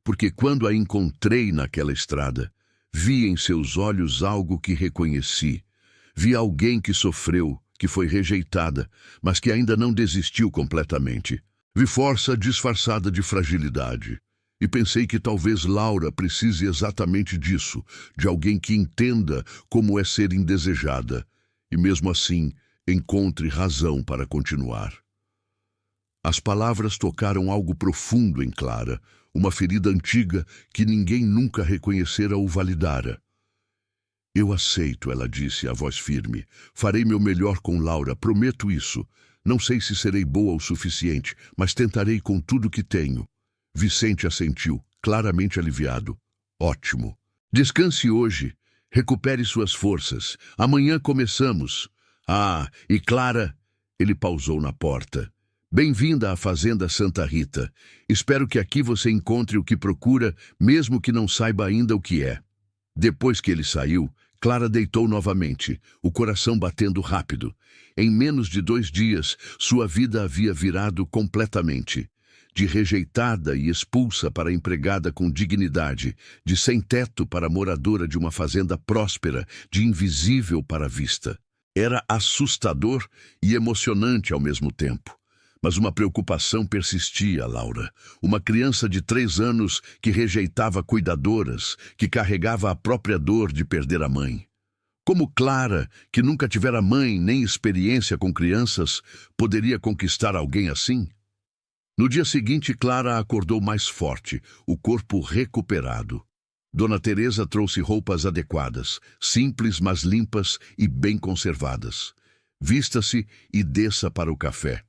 Porque quando a encontrei naquela estrada, vi em seus olhos algo que reconheci. Vi alguém que sofreu, que foi rejeitada, mas que ainda não desistiu completamente. Vi força disfarçada de fragilidade. E pensei que talvez Laura precise exatamente disso, de alguém que entenda como é ser indesejada, e mesmo assim encontre razão para continuar. As palavras tocaram algo profundo em Clara, uma ferida antiga que ninguém nunca reconhecera ou validara. Eu aceito, ela disse, a voz firme. Farei meu melhor com Laura, prometo isso. Não sei se serei boa o suficiente, mas tentarei com tudo que tenho. Vicente assentiu, claramente aliviado. Ótimo. Descanse hoje. Recupere suas forças. Amanhã começamos. Ah, e Clara... Ele pausou na porta. Bem-vinda à Fazenda Santa Rita. Espero que aqui você encontre o que procura, mesmo que não saiba ainda o que é. Depois que ele saiu, Clara deitou novamente, o coração batendo rápido. Em menos de 2 dias, sua vida havia virado completamente. De rejeitada e expulsa para empregada com dignidade, de sem-teto para moradora de uma fazenda próspera, de invisível para a vista. Era assustador e emocionante ao mesmo tempo. Mas uma preocupação persistia, Laura. Uma criança de 3 anos que rejeitava cuidadoras, que carregava a própria dor de perder a mãe. Como Clara, que nunca tivera mãe nem experiência com crianças, poderia conquistar alguém assim? No dia seguinte, Clara acordou mais forte, o corpo recuperado. Dona Teresa trouxe roupas adequadas, simples, mas limpas e bem conservadas. Vista-se e desça para o café.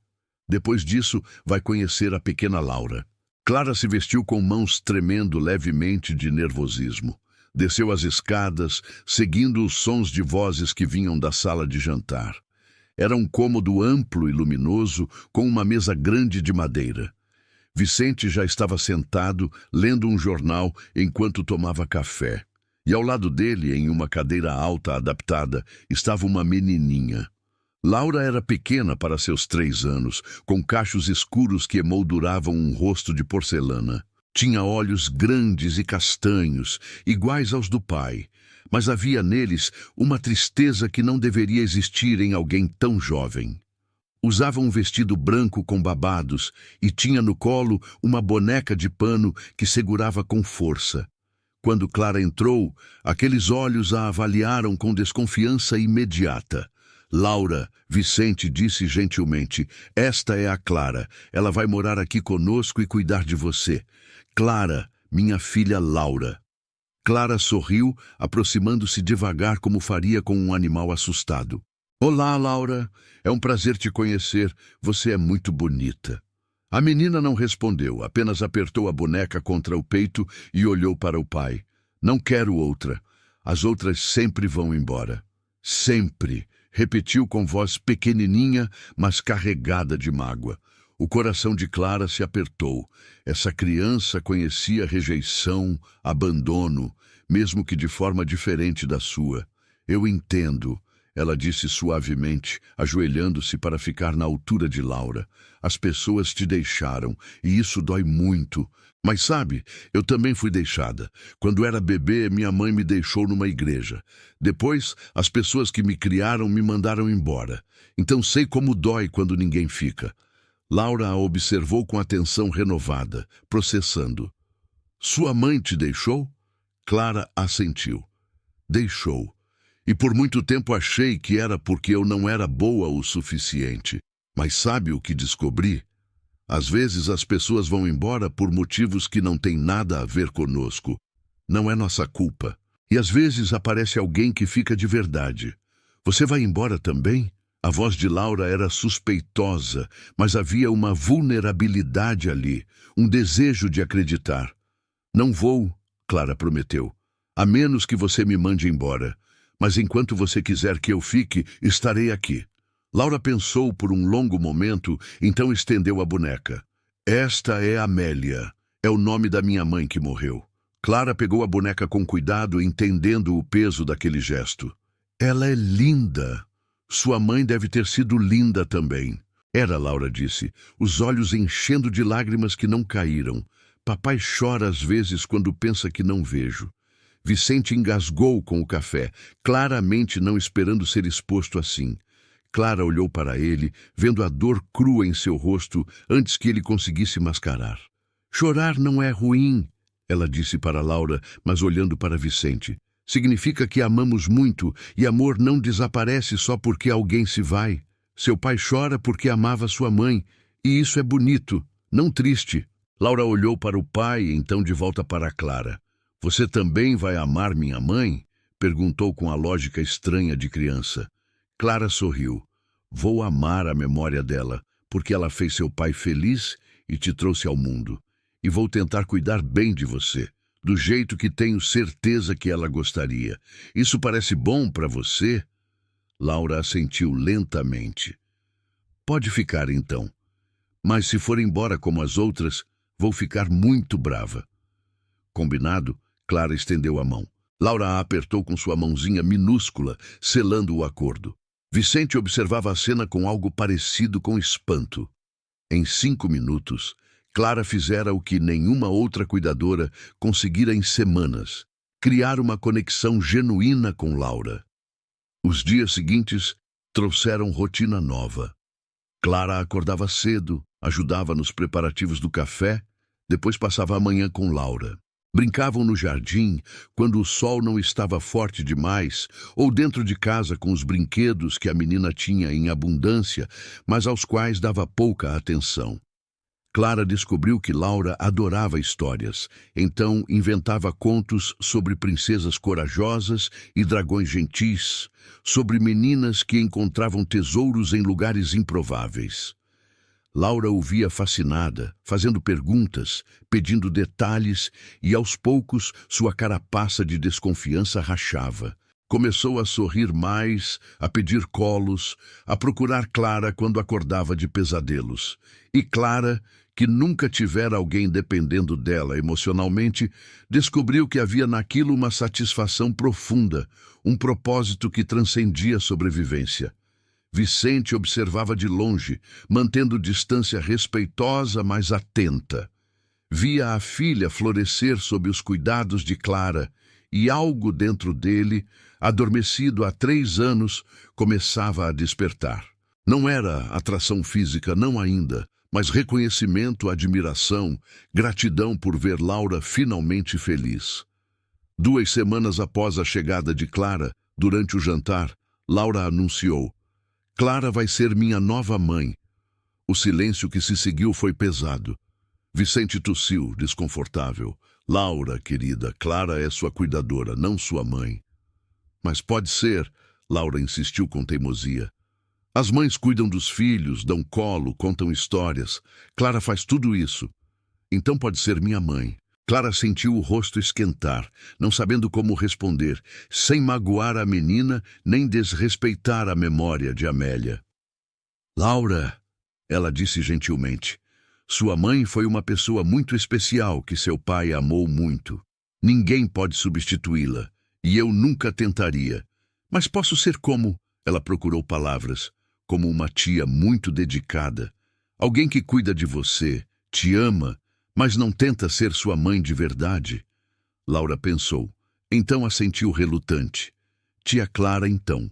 Depois disso, vai conhecer a pequena Laura. Clara se vestiu com mãos tremendo levemente de nervosismo. Desceu as escadas, seguindo os sons de vozes que vinham da sala de jantar. Era um cômodo amplo e luminoso, com uma mesa grande de madeira. Vicente já estava sentado, lendo um jornal enquanto tomava café. E ao lado dele, em uma cadeira alta adaptada, estava uma menininha. Laura era pequena para seus 3 anos, com cachos escuros que emolduravam um rosto de porcelana. Tinha olhos grandes e castanhos, iguais aos do pai, mas havia neles uma tristeza que não deveria existir em alguém tão jovem. Usava um vestido branco com babados e tinha no colo uma boneca de pano que segurava com força. Quando Clara entrou, aqueles olhos a avaliaram com desconfiança imediata. Laura, Vicente disse gentilmente, esta é a Clara, ela vai morar aqui conosco e cuidar de você. Clara, minha filha Laura. Clara sorriu, aproximando-se devagar como faria com um animal assustado. Olá, Laura. É um prazer te conhecer. Você é muito bonita. A menina não respondeu, apenas apertou a boneca contra o peito e olhou para o pai. Não quero outra. As outras sempre vão embora. Sempre, repetiu com voz pequenininha, mas carregada de mágoa. O coração de Clara se apertou. Essa criança conhecia rejeição, abandono, mesmo que de forma diferente da sua. Eu entendo, ela disse suavemente, ajoelhando-se para ficar na altura de Laura. As pessoas te deixaram, e isso dói muito. Mas sabe, eu também fui deixada. Quando era bebê, minha mãe me deixou numa igreja. Depois, as pessoas que me criaram me mandaram embora. Então sei como dói quando ninguém fica. Laura a observou com atenção renovada, processando. Sua mãe te deixou? Clara assentiu. Deixou. E por muito tempo achei que era porque eu não era boa o suficiente. Mas sabe o que descobri? Às vezes as pessoas vão embora por motivos que não têm nada a ver conosco. Não é nossa culpa. E às vezes aparece alguém que fica de verdade. Você vai embora também? A voz de Laura era suspeitosa, mas havia uma vulnerabilidade ali, um desejo de acreditar. Não vou, Clara prometeu, a menos que você me mande embora. Mas enquanto você quiser que eu fique, estarei aqui. Laura pensou por um longo momento, então estendeu a boneca. Esta é Amélia. É o nome da minha mãe que morreu. Clara pegou a boneca com cuidado, entendendo o peso daquele gesto. Ela é linda. Sua mãe deve ter sido linda também. Era, Laura disse, os olhos enchendo de lágrimas que não caíram. Papai chora às vezes quando pensa que não vejo. Vicente engasgou com o café, claramente não esperando ser exposto assim. Clara olhou para ele, vendo a dor crua em seu rosto antes que ele conseguisse mascarar. Chorar não é ruim, ela disse para Laura, mas olhando para Vicente. Significa que amamos muito e amor não desaparece só porque alguém se vai. Seu pai chora porque amava sua mãe, e isso é bonito, não triste. Laura olhou para o pai e então de volta para Clara. Você também vai amar minha mãe? Perguntou com a lógica estranha de criança. Clara sorriu. Vou amar a memória dela, porque ela fez seu pai feliz e te trouxe ao mundo. E vou tentar cuidar bem de você, do jeito que tenho certeza que ela gostaria. Isso parece bom para você? Laura assentiu lentamente. Pode ficar então. Mas se for embora como as outras, vou ficar muito brava. Combinado? Clara estendeu a mão. Laura a apertou com sua mãozinha minúscula, selando o acordo. Vicente observava a cena com algo parecido com espanto. Em 5 minutos, Clara fizera o que nenhuma outra cuidadora conseguira em semanas: criar uma conexão genuína com Laura. Os dias seguintes trouxeram rotina nova. Clara acordava cedo, ajudava nos preparativos do café, depois passava a manhã com Laura. Brincavam no jardim, quando o sol não estava forte demais, ou dentro de casa com os brinquedos que a menina tinha em abundância, mas aos quais dava pouca atenção. Clara descobriu que Laura adorava histórias, então inventava contos sobre princesas corajosas e dragões gentis, sobre meninas que encontravam tesouros em lugares improváveis. Laura ouvia fascinada, fazendo perguntas, pedindo detalhes, e aos poucos sua carapaça de desconfiança rachava. Começou a sorrir mais, a pedir colos, a procurar Clara quando acordava de pesadelos. E Clara, que nunca tivera alguém dependendo dela emocionalmente, descobriu que havia naquilo uma satisfação profunda, um propósito que transcendia a sobrevivência. Vicente observava de longe, mantendo distância respeitosa, mas atenta. Via a filha florescer sob os cuidados de Clara, e algo dentro dele, adormecido há 3 anos, começava a despertar. Não era atração física, não ainda, mas reconhecimento, admiração, gratidão por ver Laura finalmente feliz. 2 semanas após a chegada de Clara, durante o jantar, Laura anunciou: Clara vai ser minha nova mãe. O silêncio que se seguiu foi pesado. Vicente tossiu, desconfortável. Laura, querida, Clara é sua cuidadora, não sua mãe. Mas pode ser, Laura insistiu com teimosia. As mães cuidam dos filhos, dão colo, contam histórias. Clara faz tudo isso. Então pode ser minha mãe. Clara sentiu o rosto esquentar, não sabendo como responder, sem magoar a menina nem desrespeitar a memória de Amélia. Laura, ela disse gentilmente, sua mãe foi uma pessoa muito especial que seu pai amou muito. Ninguém pode substituí-la, e eu nunca tentaria. Mas posso ser como, ela procurou palavras, como uma tia muito dedicada, alguém que cuida de você, te ama, mas não tenta ser sua mãe de verdade. Laura pensou, então assentiu relutante. Tia Clara, então.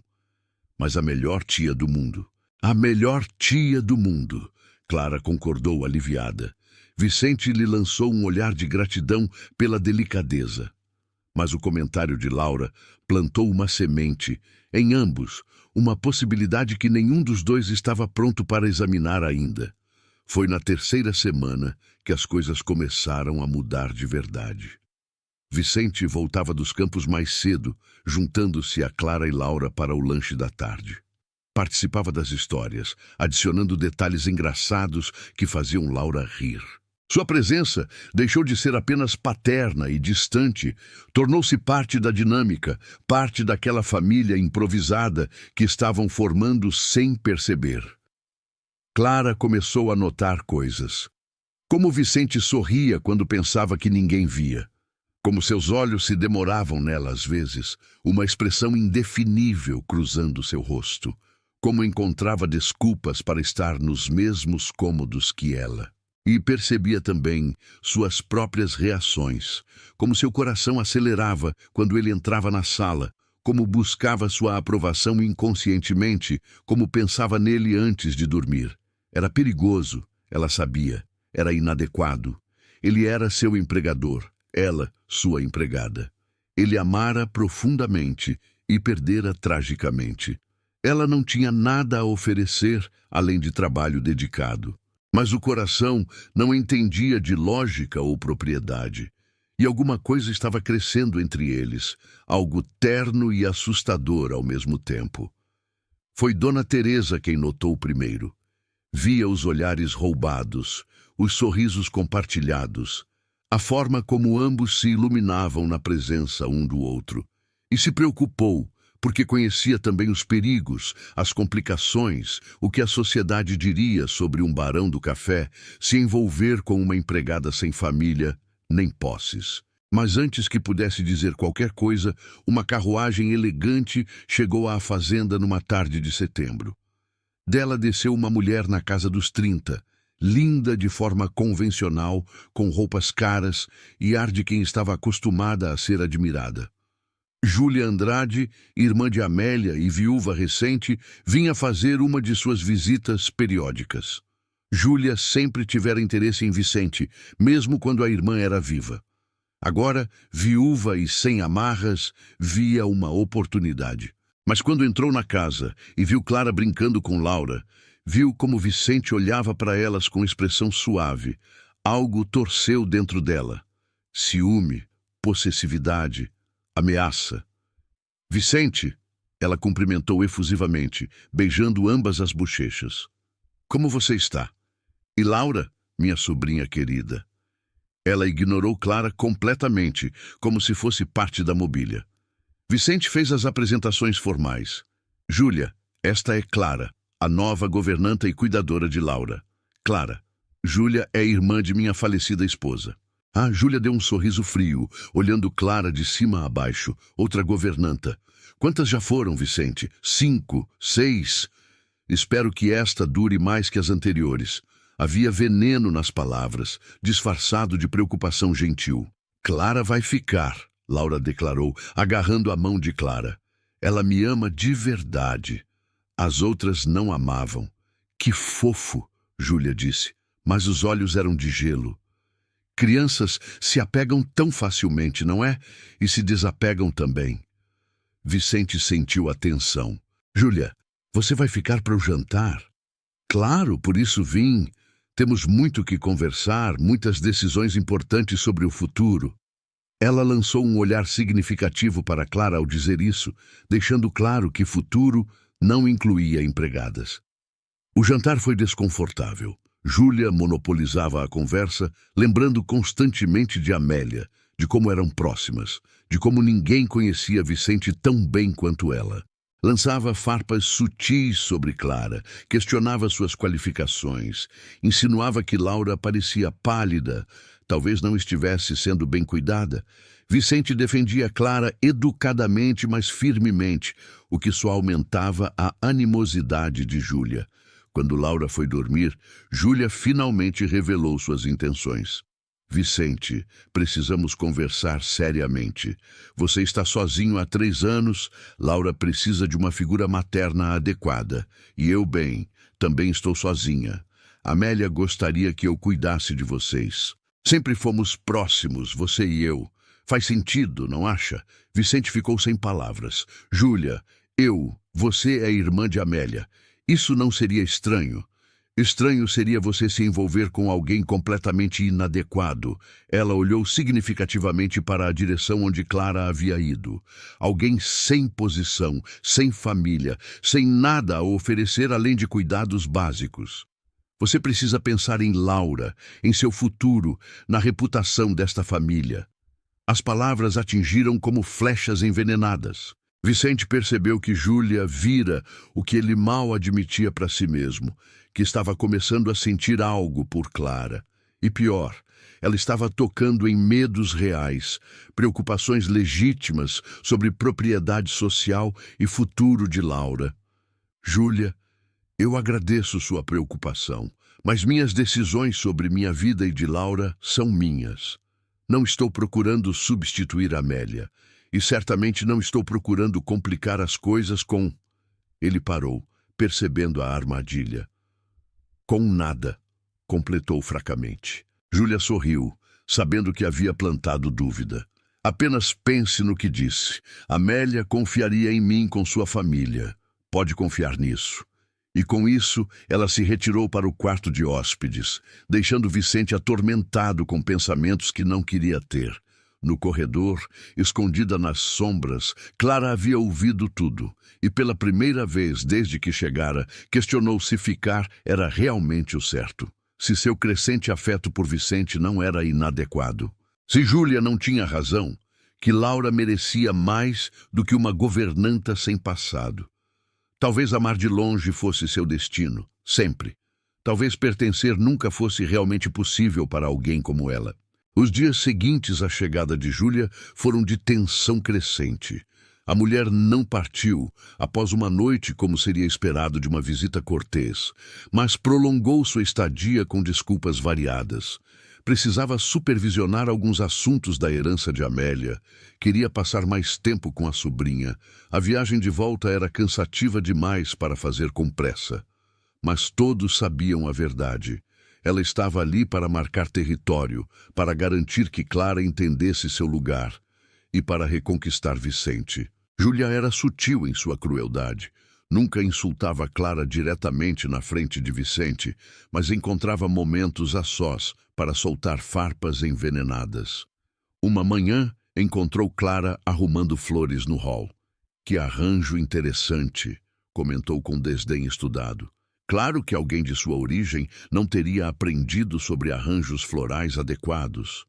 Mas a melhor tia do mundo. A melhor tia do mundo. Clara concordou aliviada. Vicente lhe lançou um olhar de gratidão pela delicadeza. Mas o comentário de Laura plantou uma semente, em ambos, uma possibilidade que nenhum dos dois estava pronto para examinar ainda. Foi na 3ª semana que as coisas começaram a mudar de verdade. Vicente voltava dos campos mais cedo, juntando-se a Clara e Laura para o lanche da tarde. Participava das histórias, adicionando detalhes engraçados que faziam Laura rir. Sua presença deixou de ser apenas paterna e distante, tornou-se parte da dinâmica, parte daquela família improvisada que estavam formando sem perceber. Clara começou a notar coisas. Como Vicente sorria quando pensava que ninguém via. Como seus olhos se demoravam nela às vezes, uma expressão indefinível cruzando seu rosto, como encontrava desculpas para estar nos mesmos cômodos que ela. E percebia também suas próprias reações, como seu coração acelerava quando ele entrava na sala, como buscava sua aprovação inconscientemente, como pensava nele antes de dormir. Era perigoso, ela sabia, era inadequado. Ele era seu empregador, ela sua empregada. Ele amara profundamente e perdera tragicamente. Ela não tinha nada a oferecer além de trabalho dedicado. Mas o coração não entendia de lógica ou propriedade. E alguma coisa estava crescendo entre eles, algo terno e assustador ao mesmo tempo. Foi Dona Teresa quem notou primeiro. Via os olhares roubados, os sorrisos compartilhados, a forma como ambos se iluminavam na presença um do outro. E se preocupou, porque conhecia também os perigos, as complicações, o que a sociedade diria sobre um barão do café se envolver com uma empregada sem família, nem posses. Mas antes que pudesse dizer qualquer coisa, uma carruagem elegante chegou à fazenda numa tarde de setembro. Dela desceu uma mulher na casa dos 30, linda de forma convencional, com roupas caras e ar de quem estava acostumada a ser admirada. Júlia Andrade, irmã de Amélia e viúva recente, vinha fazer uma de suas visitas periódicas. Júlia sempre tivera interesse em Vicente, mesmo quando a irmã era viva. Agora, viúva e sem amarras, via uma oportunidade. Mas quando entrou na casa e viu Clara brincando com Laura, viu como Vicente olhava para elas com expressão suave. Algo torceu dentro dela. Ciúme, possessividade, ameaça. Vicente, ela cumprimentou efusivamente, beijando ambas as bochechas. Como você está? E Laura, minha sobrinha querida? Ela ignorou Clara completamente, como se fosse parte da mobília. Vicente fez as apresentações formais. Júlia, esta é Clara, a nova governanta e cuidadora de Laura. Clara, Júlia é irmã de minha falecida esposa. Júlia deu um sorriso frio, olhando Clara de cima a baixo, outra governanta. Quantas já foram, Vicente? 5, 6? Espero que esta dure mais que as anteriores. Havia veneno nas palavras, disfarçado de preocupação gentil. Clara vai ficar, Laura declarou, agarrando a mão de Clara. Ela me ama de verdade. As outras não amavam. Que fofo, Júlia disse, mas os olhos eram de gelo. Crianças se apegam tão facilmente, não é? E se desapegam também. Vicente sentiu a tensão. Júlia, você vai ficar para o jantar? Claro, por isso vim. Temos muito que conversar, muitas decisões importantes sobre o futuro. Ela lançou um olhar significativo para Clara ao dizer isso, deixando claro que futuro não incluía empregadas. O jantar foi desconfortável. Júlia monopolizava a conversa, lembrando constantemente de Amélia, de como eram próximas, de como ninguém conhecia Vicente tão bem quanto ela. Lançava farpas sutis sobre Clara, questionava suas qualificações, insinuava que Laura parecia pálida, talvez não estivesse sendo bem cuidada. Vicente defendia Clara educadamente, mas firmemente, o que só aumentava a animosidade de Júlia. Quando Laura foi dormir, Júlia finalmente revelou suas intenções. Vicente, precisamos conversar seriamente. Você está sozinho há 3 anos, Laura precisa de uma figura materna adequada. E eu, bem, também estou sozinha. Amélia gostaria que eu cuidasse de vocês. Sempre fomos próximos, você e eu. Faz sentido, não acha? Vicente ficou sem palavras. Júlia, você é irmã de Amélia. Isso não seria estranho? Estranho seria você se envolver com alguém completamente inadequado. Ela olhou significativamente para a direção onde Clara havia ido. Alguém sem posição, sem família, sem nada a oferecer além de cuidados básicos. Você precisa pensar em Laura, em seu futuro, na reputação desta família. As palavras atingiram como flechas envenenadas. Vicente percebeu que Júlia vira o que ele mal admitia para si mesmo, que estava começando a sentir algo por Clara. E pior, Ela estava tocando em medos reais, preocupações legítimas sobre propriedade social e futuro de Laura. Júlia, eu agradeço sua preocupação, mas minhas decisões sobre minha vida e de Laura são minhas. Não estou procurando substituir Amélia, e certamente não estou procurando complicar as coisas com... Ele parou, percebendo a armadilha. Com nada, completou fracamente. Júlia sorriu, sabendo que havia plantado dúvida. Apenas pense no que disse. Amélia confiaria em mim com sua família. Pode confiar nisso. E com isso, ela se retirou para o quarto de hóspedes, deixando Vicente atormentado com pensamentos que não queria ter. No corredor, escondida nas sombras, Clara havia ouvido tudo, e pela primeira vez desde que chegara, questionou se ficar era realmente o certo. Se seu crescente afeto por Vicente não era inadequado. Se Júlia não tinha razão, que Laura merecia mais do que uma governanta sem passado. Talvez amar de longe fosse seu destino, sempre. Talvez pertencer nunca fosse realmente possível para alguém como ela. Os dias seguintes à chegada de Júlia foram de tensão crescente. A mulher não partiu após uma noite como seria esperado de uma visita cortês, mas prolongou sua estadia com desculpas variadas. Precisava supervisionar alguns assuntos da herança de Amélia. Queria passar mais tempo com a sobrinha. A viagem de volta era cansativa demais para fazer com pressa. Mas todos sabiam a verdade. Ela estava ali para marcar território, para garantir que Clara entendesse seu lugar e para reconquistar Vicente. Júlia era sutil em sua crueldade. Nunca insultava Clara diretamente na frente de Vicente, mas encontrava momentos a sós para soltar farpas envenenadas. Uma manhã, encontrou Clara arrumando flores no hall. Que arranjo interessante, comentou com desdém estudado. Claro que alguém de sua origem não teria aprendido sobre arranjos florais adequados.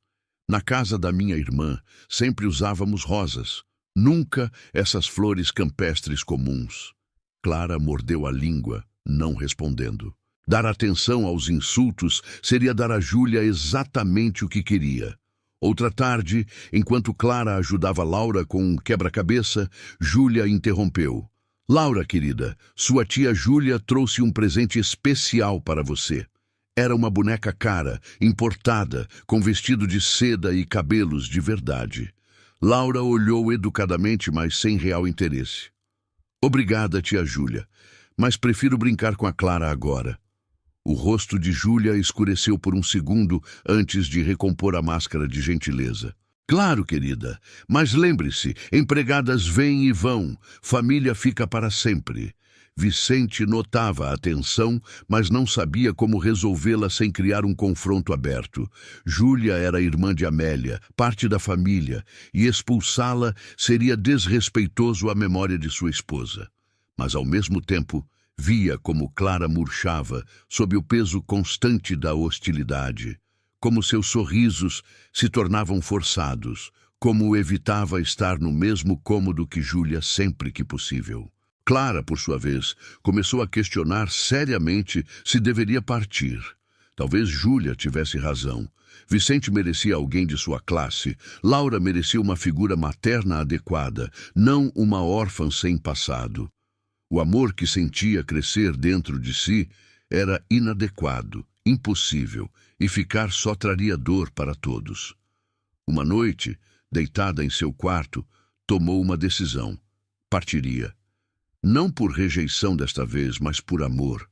Na casa da minha irmã, sempre usávamos rosas, nunca essas flores campestres comuns. Clara mordeu a língua, não respondendo. Dar atenção aos insultos seria dar a Júlia exatamente o que queria. Outra tarde, enquanto Clara ajudava Laura com um quebra-cabeça, Júlia interrompeu. Laura, querida, sua tia Júlia trouxe um presente especial para você. Era uma boneca cara, importada, com vestido de seda e cabelos de verdade. Laura olhou educadamente, mas sem real interesse. Obrigada, tia Júlia, mas prefiro brincar com a Clara agora. O rosto de Júlia escureceu por um segundo antes de recompor a máscara de gentileza. Claro, querida, mas lembre-se, empregadas vêm e vão, família fica para sempre. Vicente notava a tensão, mas não sabia como resolvê-la sem criar um confronto aberto. Júlia era irmã de Amélia, parte da família, e expulsá-la seria desrespeitoso à memória de sua esposa. Mas, ao mesmo tempo, via como Clara murchava sob o peso constante da hostilidade, como seus sorrisos se tornavam forçados, como evitava estar no mesmo cômodo que Júlia sempre que possível. Clara, por sua vez, começou a questionar seriamente se deveria partir. Talvez Júlia tivesse razão. Vicente merecia alguém de sua classe. Laura merecia uma figura materna adequada, não uma órfã sem passado. O amor que sentia crescer dentro de si era inadequado, impossível, e ficar só traria dor para todos. Uma noite, deitada em seu quarto, tomou uma decisão. Partiria. Não por rejeição desta vez, mas por amor.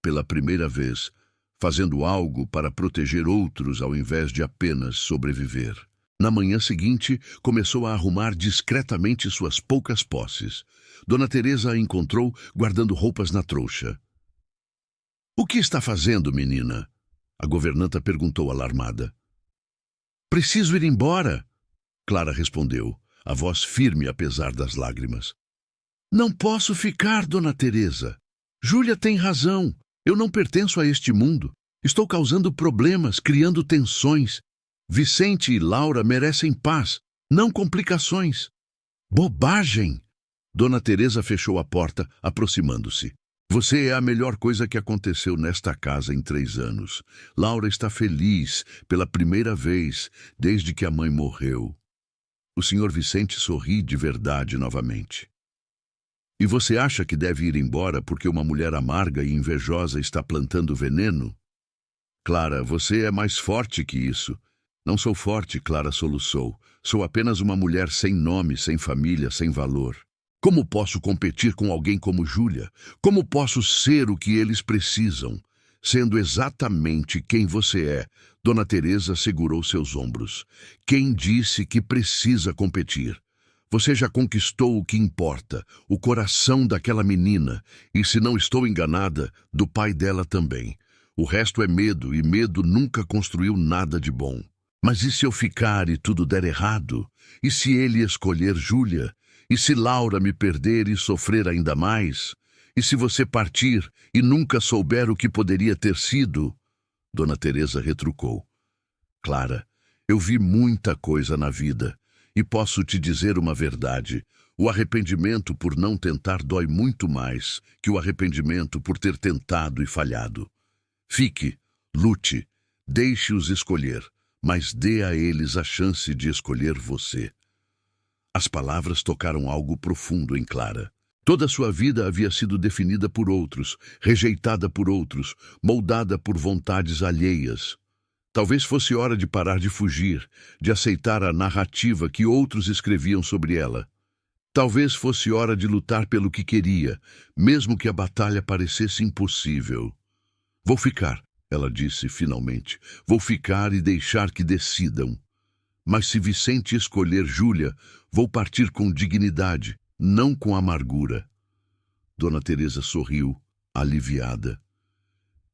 Pela primeira vez, fazendo algo para proteger outros ao invés de apenas sobreviver. Na manhã seguinte, começou a arrumar discretamente suas poucas posses. Dona Teresa a encontrou guardando roupas na trouxa. "O que está fazendo, menina?" A governanta perguntou alarmada. "Preciso ir embora", Clara respondeu, a voz firme apesar das lágrimas. "Não posso ficar, Dona Teresa. Júlia tem razão. Eu não pertenço a este mundo. Estou causando problemas, criando tensões. Vicente e Laura merecem paz, não complicações." "Bobagem!" Dona Teresa fechou a porta, aproximando-se. Você é a melhor coisa que aconteceu nesta casa em 3 anos. Laura está feliz pela primeira vez desde que a mãe morreu. O senhor Vicente sorri de verdade novamente. E você acha que deve ir embora porque uma mulher amarga e invejosa está plantando veneno? Clara, você é mais forte que isso. Não sou forte, Clara soluçou. Sou apenas uma mulher sem nome, sem família, sem valor. Como posso competir com alguém como Júlia? Como posso ser o que eles precisam? Sendo exatamente quem você é, Dona Teresa segurou seus ombros. Quem disse que precisa competir? Você já conquistou o que importa, o coração daquela menina, e se não estou enganada, do pai dela também. O resto é medo, e medo nunca construiu nada de bom. Mas e se eu ficar e tudo der errado? E se ele escolher Júlia? E se Laura me perder e sofrer ainda mais? E se você partir e nunca souber o que poderia ter sido? Dona Teresa retrucou. Clara, eu vi muita coisa na vida e posso te dizer uma verdade. O arrependimento por não tentar dói muito mais que o arrependimento por ter tentado e falhado. Fique, lute, deixe-os escolher, mas dê a eles a chance de escolher você. As palavras tocaram algo profundo em Clara. Toda sua vida havia sido definida por outros, rejeitada por outros, moldada por vontades alheias. Talvez fosse hora de parar de fugir, de aceitar a narrativa que outros escreviam sobre ela. Talvez fosse hora de lutar pelo que queria, mesmo que a batalha parecesse impossível. Vou ficar, ela disse finalmente. Vou ficar e deixar que decidam. Mas se Vicente escolher Júlia, vou partir com dignidade, não com amargura. Dona Teresa sorriu, aliviada.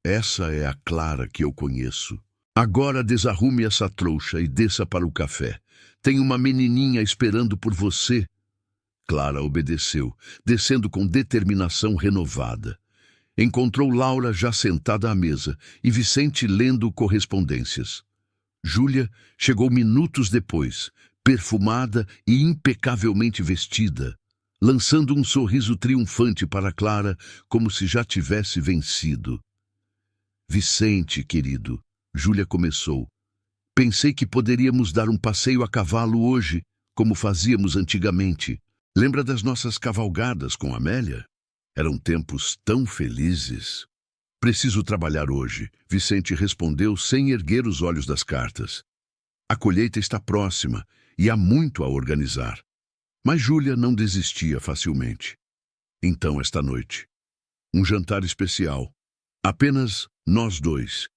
Essa é a Clara que eu conheço. Agora desarrume essa trouxa e desça para o café. Tem uma menininha esperando por você. Clara obedeceu, descendo com determinação renovada. Encontrou Laura já sentada à mesa e Vicente lendo correspondências. Júlia chegou minutos depois, perfumada e impecavelmente vestida, lançando um sorriso triunfante para Clara, como se já tivesse vencido. Vicente, querido, Júlia começou. Pensei que poderíamos dar um passeio a cavalo hoje, como fazíamos antigamente. Lembra das nossas cavalgadas com Amélia? Eram tempos tão felizes. Preciso trabalhar hoje, Vicente respondeu sem erguer os olhos das cartas. A colheita está próxima e há muito a organizar. Mas Júlia não desistia facilmente. Então, esta noite, um jantar especial. Apenas nós dois.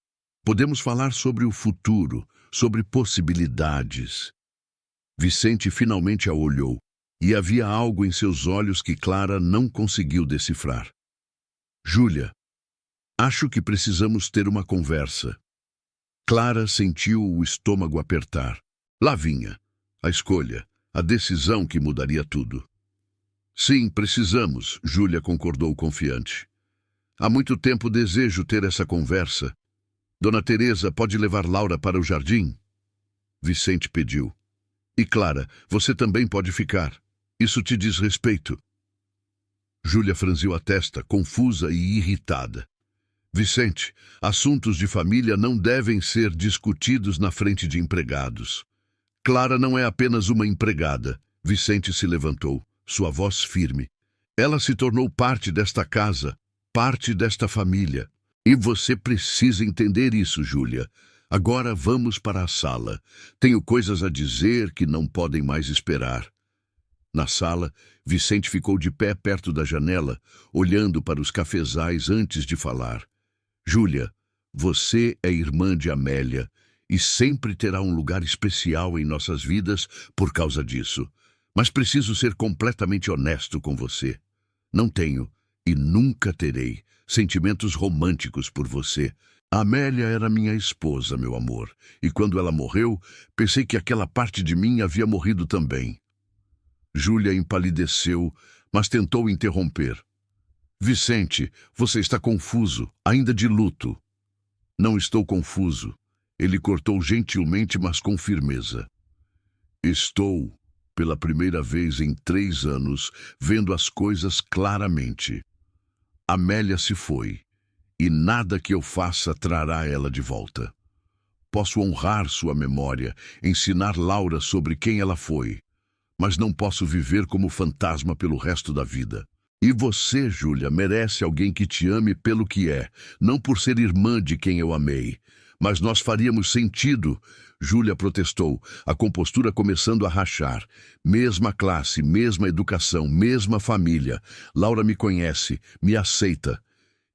Podemos falar sobre o futuro, sobre possibilidades. Vicente finalmente a olhou, e havia algo em seus olhos que Clara não conseguiu decifrar. Júlia, acho que precisamos ter uma conversa. Clara sentiu o estômago apertar. Lá vinha. A escolha, a decisão que mudaria tudo. Sim, precisamos, Júlia concordou confiante. Há muito tempo desejo ter essa conversa. Dona Teresa, pode levar Laura para o jardim? Vicente pediu. E Clara, você também pode ficar. Isso te diz respeito. Júlia franziu a testa, confusa e irritada. Vicente, assuntos de família não devem ser discutidos na frente de empregados. Clara não é apenas uma empregada. Vicente se levantou, sua voz firme. Ela se tornou parte desta casa, parte desta família. E você precisa entender isso, Júlia. Agora vamos para a sala. Tenho coisas a dizer que não podem mais esperar. Na sala, Vicente ficou de pé perto da janela, olhando para os cafezais antes de falar. Júlia, você é irmã de Amélia e sempre terá um lugar especial em nossas vidas por causa disso. Mas preciso ser completamente honesto com você. Não tenho, e nunca terei, sentimentos românticos por você. A Amélia era minha esposa, meu amor, e quando ela morreu, pensei que aquela parte de mim havia morrido também. Júlia empalideceu, mas tentou interromper. Vicente, você está confuso, ainda de luto. Não estou confuso. Ele cortou gentilmente, mas com firmeza. Estou, pela primeira vez em 3 anos, vendo as coisas claramente. Amélia se foi, e nada que eu faça trará ela de volta. Posso honrar sua memória, ensinar Laura sobre quem ela foi, mas não posso viver como fantasma pelo resto da vida. E você, Júlia, merece alguém que te ame pelo que é, não por ser irmã de quem eu amei. Mas nós faríamos sentido, Júlia protestou, a compostura começando a rachar. Mesma classe, mesma educação, mesma família. Laura me conhece, me aceita.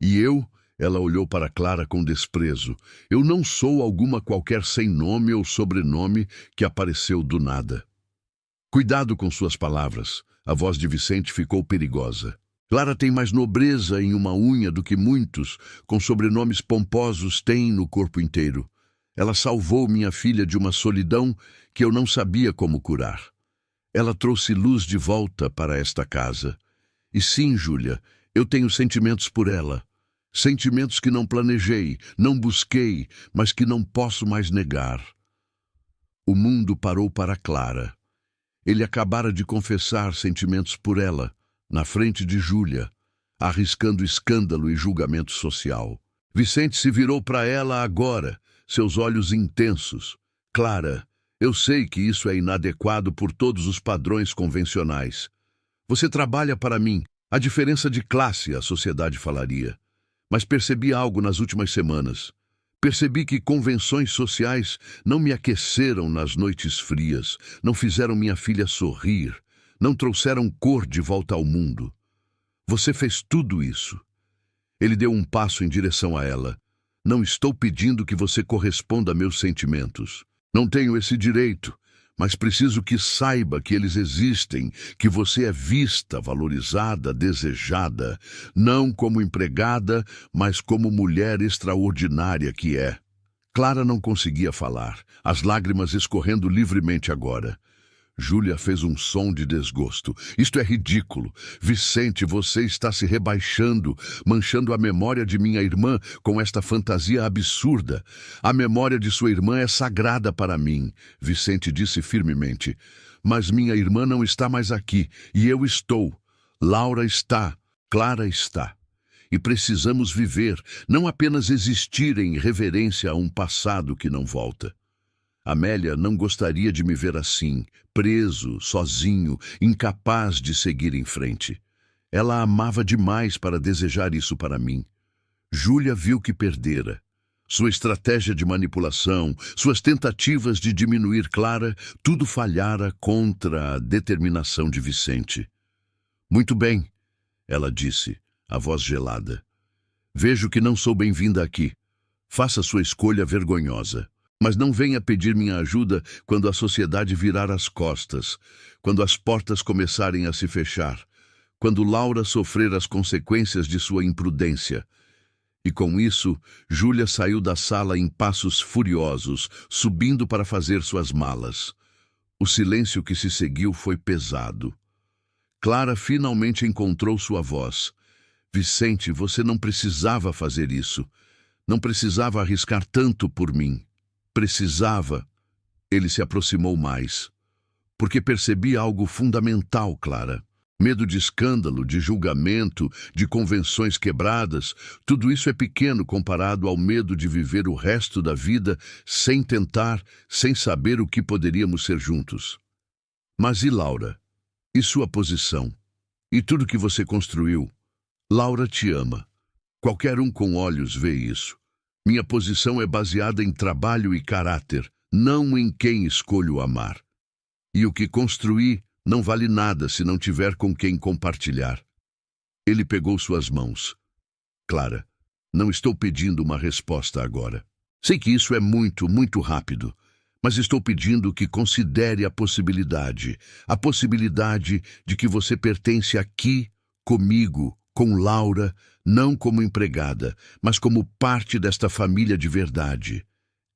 E eu? Ela olhou para Clara com desprezo. Eu não sou alguma qualquer sem nome ou sobrenome que apareceu do nada. Cuidado com suas palavras. A voz de Vicente ficou perigosa. Clara tem mais nobreza em uma unha do que muitos, com sobrenomes pomposos, têm no corpo inteiro. Ela salvou minha filha de uma solidão que eu não sabia como curar. Ela trouxe luz de volta para esta casa. E sim, Júlia, eu tenho sentimentos por ela. Sentimentos que não planejei, não busquei, mas que não posso mais negar. O mundo parou para Clara. Ele acabara de confessar sentimentos por ela, na frente de Júlia, arriscando escândalo e julgamento social. Vicente se virou para ela agora, seus olhos intensos. Clara, eu sei que isso é inadequado por todos os padrões convencionais. Você trabalha para mim, a diferença de classe, a sociedade falaria. Mas percebi algo nas últimas semanas. Percebi que convenções sociais não me aqueceram nas noites frias, não fizeram minha filha sorrir, não trouxeram cor de volta ao mundo. Você fez tudo isso. Ele deu um passo em direção a ela. Não estou pedindo que você corresponda a meus sentimentos. Não tenho esse direito, mas preciso que saiba que eles existem, que você é vista, valorizada, desejada, não como empregada, mas como mulher extraordinária que é. Clara não conseguia falar, as lágrimas escorrendo livremente agora. Júlia fez um som de desgosto. Isto é ridículo. Vicente, você está se rebaixando, manchando a memória de minha irmã com esta fantasia absurda. A memória de sua irmã é sagrada para mim, Vicente disse firmemente. Mas minha irmã não está mais aqui, e eu estou. Laura está, Clara está. E precisamos viver, não apenas existir em reverência a um passado que não volta. Amélia não gostaria de me ver assim, preso, sozinho, incapaz de seguir em frente. Ela a amava demais para desejar isso para mim. Júlia viu que perdera. Sua estratégia de manipulação, suas tentativas de diminuir Clara, tudo falhara contra a determinação de Vicente. Muito bem, ela disse, a voz gelada. Vejo que não sou bem-vinda aqui. Faça sua escolha vergonhosa. Mas não venha pedir minha ajuda quando a sociedade virar as costas, quando as portas começarem a se fechar, quando Laura sofrer as consequências de sua imprudência. E com isso, Júlia saiu da sala em passos furiosos, subindo para fazer suas malas. O silêncio que se seguiu foi pesado. Clara finalmente encontrou sua voz. Vicente, você não precisava fazer isso. Não precisava arriscar tanto por mim. Precisava. Ele se aproximou mais. Porque percebi algo fundamental, Clara. Medo de escândalo, de julgamento, de convenções quebradas, tudo isso é pequeno comparado ao medo de viver o resto da vida sem tentar, sem saber o que poderíamos ser juntos. Mas e Laura? E sua posição? E tudo que você construiu? Laura te ama. Qualquer um com olhos vê isso. Minha posição é baseada em trabalho e caráter, não em quem escolho amar. E o que construí não vale nada se não tiver com quem compartilhar. Ele pegou suas mãos. Clara, não estou pedindo uma resposta agora. Sei que isso é muito, muito rápido, mas estou pedindo que considere a possibilidade de que você pertence aqui, comigo, com Laura, não como empregada, mas como parte desta família de verdade.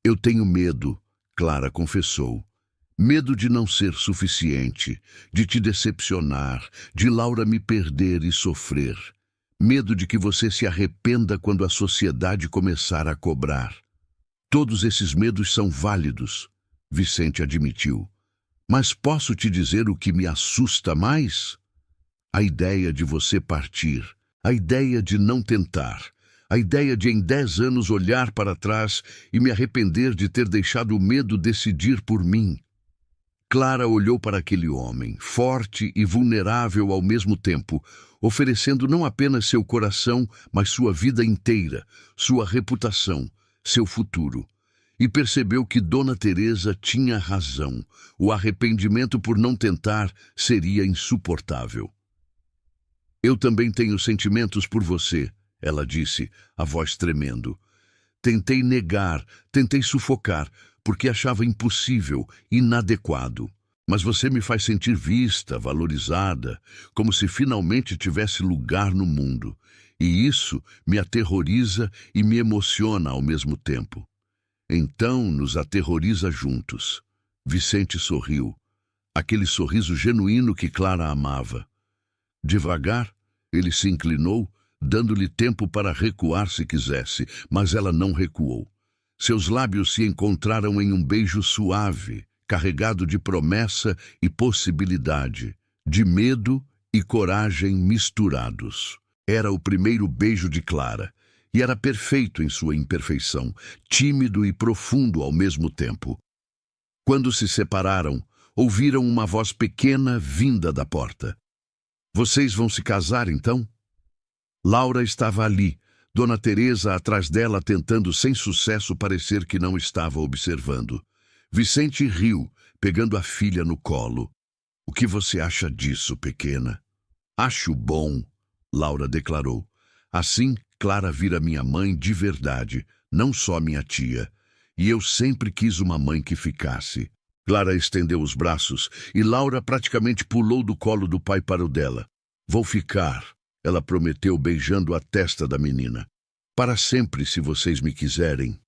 Eu tenho medo, Clara confessou. Medo de não ser suficiente, de te decepcionar, de Laura me perder e sofrer. Medo de que você se arrependa quando a sociedade começar a cobrar. Todos esses medos são válidos, Vicente admitiu. Mas posso te dizer o que me assusta mais? A ideia de você partir, A ideia de não tentar, a ideia de em 10 anos olhar para trás e me arrepender de ter deixado o medo decidir por mim. Clara olhou para aquele homem, forte e vulnerável ao mesmo tempo, oferecendo não apenas seu coração, mas sua vida inteira, sua reputação, seu futuro. E percebeu que Dona Teresa tinha razão. O arrependimento por não tentar seria insuportável. Eu também tenho sentimentos por você, ela disse, a voz tremendo. Tentei negar, tentei sufocar, porque achava impossível, inadequado. Mas você me faz sentir vista, valorizada, como se finalmente tivesse lugar no mundo. E isso me aterroriza e me emociona ao mesmo tempo. Então nos aterroriza juntos. Vicente sorriu. Aquele sorriso genuíno que Clara amava. Devagar, ele se inclinou, dando-lhe tempo para recuar se quisesse, mas ela não recuou. Seus lábios se encontraram em um beijo suave, carregado de promessa e possibilidade, de medo e coragem misturados. Era o primeiro beijo de Clara, e era perfeito em sua imperfeição, tímido e profundo ao mesmo tempo. Quando se separaram, ouviram uma voz pequena vinda da porta. Vocês vão se casar, então? Laura estava ali, Dona Teresa atrás dela tentando sem sucesso parecer que não estava observando. Vicente riu, pegando a filha no colo. O que você acha disso, pequena? Acho bom, Laura declarou. Assim, Clara vira minha mãe de verdade, não só minha tia. E eu sempre quis uma mãe que ficasse. Clara estendeu os braços e Laura praticamente pulou do colo do pai para o dela. Vou ficar, ela prometeu beijando a testa da menina. Para sempre, se vocês me quiserem.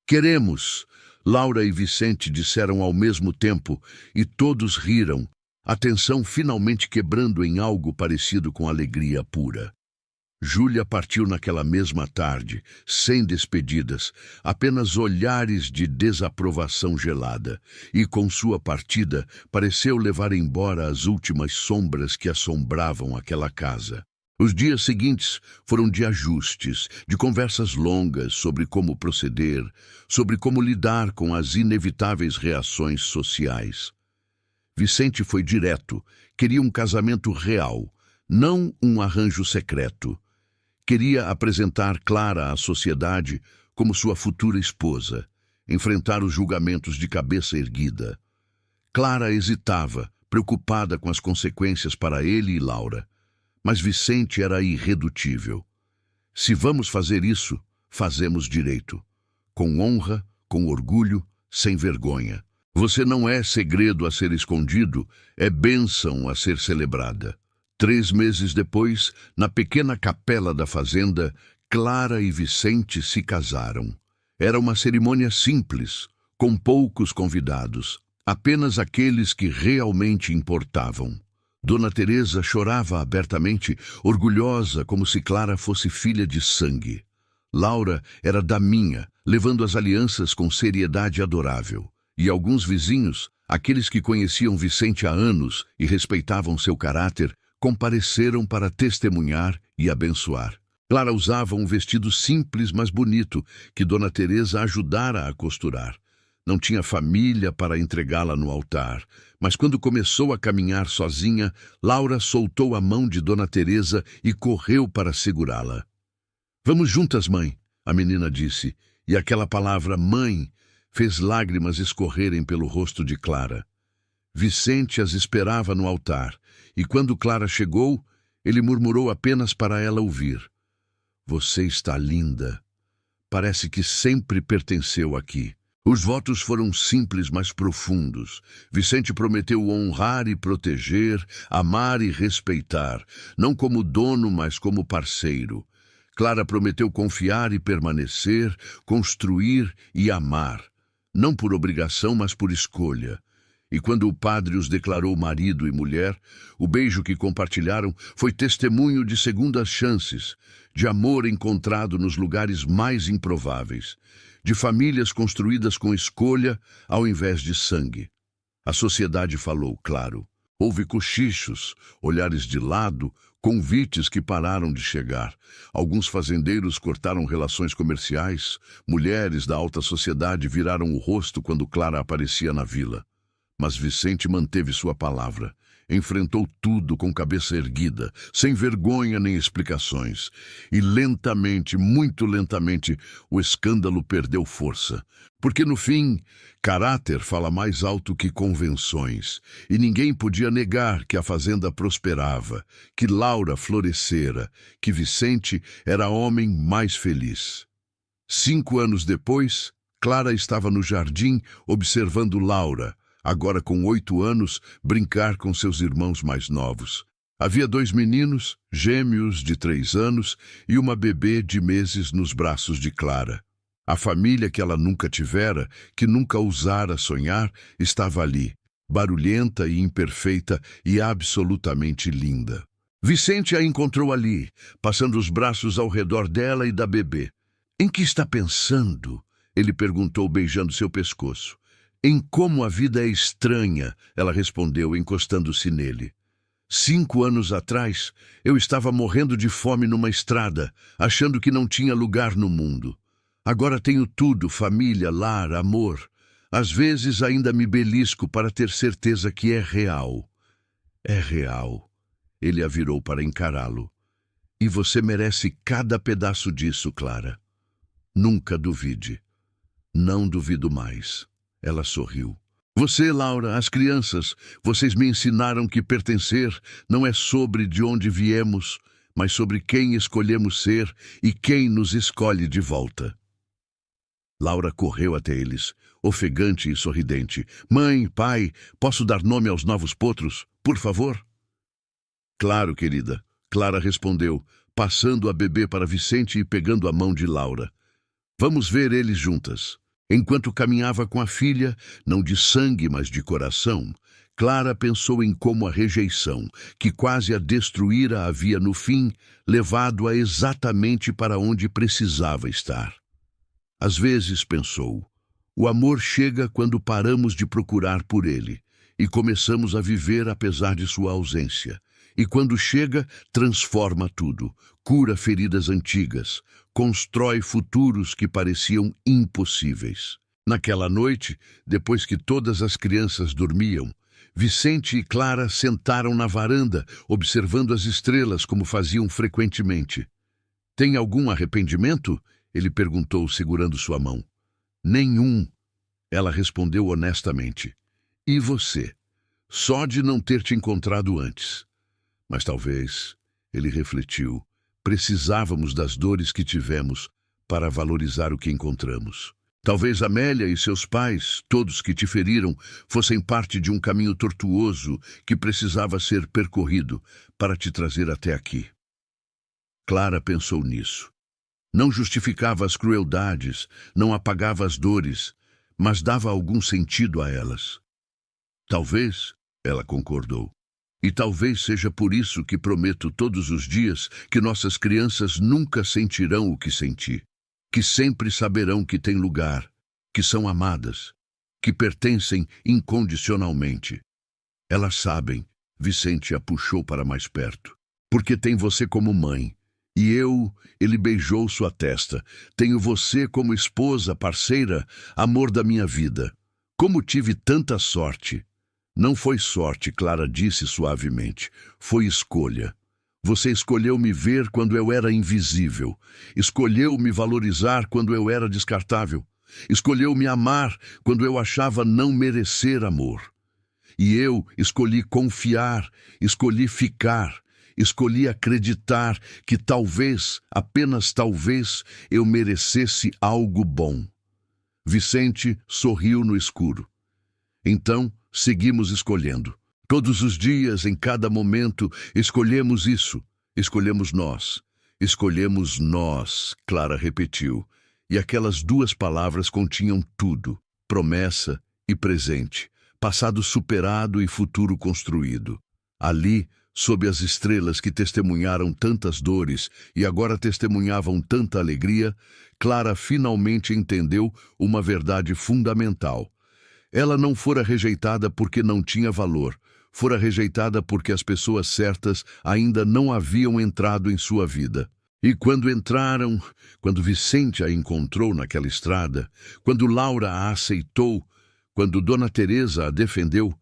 Queremos, Laura e Vicente disseram ao mesmo tempo e todos riram, a tensão finalmente quebrando em algo parecido com alegria pura. Júlia partiu naquela mesma tarde, sem despedidas, apenas olhares de desaprovação gelada, e com sua partida pareceu levar embora as últimas sombras que assombravam aquela casa. Os dias seguintes foram de ajustes, de conversas longas sobre como proceder, sobre como lidar com as inevitáveis reações sociais. Vicente foi direto, queria um casamento real, não um arranjo secreto. Queria apresentar Clara à sociedade como sua futura esposa, enfrentar os julgamentos de cabeça erguida. Clara hesitava, preocupada com as consequências para ele e Laura. Mas Vicente era irredutível. Se vamos fazer isso, fazemos direito. Com honra, com orgulho, sem vergonha. Você não é segredo a ser escondido, é bênção a ser celebrada. 3 meses depois, na pequena capela da fazenda, Clara e Vicente se casaram. Era uma cerimônia simples, com poucos convidados, apenas aqueles que realmente importavam. Dona Teresa chorava abertamente, orgulhosa como se Clara fosse filha de sangue. Laura era da minha, levando as alianças com seriedade adorável. E alguns vizinhos, aqueles que conheciam Vicente há anos e respeitavam seu caráter, compareceram para testemunhar e abençoar. Clara usava um vestido simples, mas bonito, que Dona Teresa ajudara a costurar. Não tinha família para entregá-la no altar, mas quando começou a caminhar sozinha, Laura soltou a mão de Dona Teresa e correu para segurá-la. Vamos juntas, mãe, a menina disse, e aquela palavra mãe fez lágrimas escorrerem pelo rosto de Clara. Vicente as esperava no altar, e quando Clara chegou, ele murmurou apenas para ela ouvir. Você está linda. Parece que sempre pertenceu aqui. Os votos foram simples, mas profundos. Vicente prometeu honrar e proteger, amar e respeitar, não como dono, mas como parceiro. Clara prometeu confiar e permanecer, construir e amar, não por obrigação, mas por escolha. E quando o padre os declarou marido e mulher, o beijo que compartilharam foi testemunho de segundas chances, de amor encontrado nos lugares mais improváveis, de famílias construídas com escolha ao invés de sangue. A sociedade falou, claro. Houve cochichos, olhares de lado, convites que pararam de chegar. Alguns fazendeiros cortaram relações comerciais, mulheres da alta sociedade viraram o rosto quando Clara aparecia na vila. Mas Vicente manteve sua palavra. Enfrentou tudo com cabeça erguida, sem vergonha nem explicações. E lentamente, muito lentamente, o escândalo perdeu força. Porque no fim, caráter fala mais alto que convenções. E ninguém podia negar que a fazenda prosperava, que Laura florescera, que Vicente era homem mais feliz. 5 anos depois, Clara estava no jardim observando Laura, agora com 8 anos, brincar com seus irmãos mais novos. Havia 2 meninos, gêmeos de 3 anos, e uma bebê de meses nos braços de Clara. A família que ela nunca tivera, que nunca ousara sonhar, estava ali, barulhenta e imperfeita e absolutamente linda. Vicente a encontrou ali, passando os braços ao redor dela e da bebê. "Em que está pensando?" ele perguntou, beijando seu pescoço. "Em como a vida é estranha", ela respondeu, encostando-se nele. 5 anos atrás, eu estava morrendo de fome numa estrada, achando que não tinha lugar no mundo. Agora tenho tudo, família, lar, amor. Às vezes ainda me belisco para ter certeza que é real. É real. Ele a virou para encará-lo. E você merece cada pedaço disso, Clara. Nunca duvide. Não duvido mais. Ela sorriu. Você, Laura, as crianças, vocês me ensinaram que pertencer não é sobre de onde viemos, mas sobre quem escolhemos ser e quem nos escolhe de volta. Laura correu até eles, ofegante e sorridente. "Mãe, pai, posso dar nome aos novos potros, por favor?" "Claro, querida", Clara respondeu, passando a bebê para Vicente e pegando a mão de Laura. "Vamos ver eles juntas." Enquanto caminhava com a filha, não de sangue, mas de coração, Clara pensou em como a rejeição, que quase a destruíra, havia no fim levado-a exatamente para onde precisava estar. Às vezes, pensou, o amor chega quando paramos de procurar por ele e começamos a viver apesar de sua ausência. E quando chega, transforma tudo, cura feridas antigas, constrói futuros que pareciam impossíveis. Naquela noite, depois que todas as crianças dormiam, Vicente e Clara sentaram na varanda, observando as estrelas como faziam frequentemente. "Tem algum arrependimento?" ele perguntou, segurando sua mão. "Nenhum", ela respondeu honestamente. "E você? Só de não ter te encontrado antes." Mas talvez, ele refletiu, precisávamos das dores que tivemos para valorizar o que encontramos. Talvez Amélia e seus pais, todos que te feriram, fossem parte de um caminho tortuoso que precisava ser percorrido para te trazer até aqui. Clara pensou nisso. Não justificava as crueldades, não apagava as dores, mas dava algum sentido a elas. "Talvez", ela concordou. "E talvez seja por isso que prometo todos os dias que nossas crianças nunca sentirão o que senti, que sempre saberão que têm lugar, que são amadas, que pertencem incondicionalmente." "Elas sabem", Vicente a puxou para mais perto, "porque tem você como mãe. E eu", ele beijou sua testa, "tenho você como esposa, parceira, amor da minha vida. Como tive tanta sorte." "Não foi sorte", Clara disse suavemente. "Foi escolha. Você escolheu me ver quando eu era invisível. Escolheu me valorizar quando eu era descartável. Escolheu me amar quando eu achava não merecer amor. E eu escolhi confiar, escolhi ficar, escolhi acreditar que talvez, apenas talvez, eu merecesse algo bom." Vicente sorriu no escuro. "Então, seguimos escolhendo. Todos os dias, em cada momento, escolhemos isso. Escolhemos nós. Escolhemos nós", Clara repetiu. E aquelas 2 palavras continham tudo: promessa e presente, passado superado e futuro construído. Ali, sob as estrelas que testemunharam tantas dores e agora testemunhavam tanta alegria, Clara finalmente entendeu uma verdade fundamental. Ela não fora rejeitada porque não tinha valor, fora rejeitada porque as pessoas certas ainda não haviam entrado em sua vida. E quando entraram, quando Vicente a encontrou naquela estrada, quando Laura a aceitou, quando Dona Teresa a defendeu,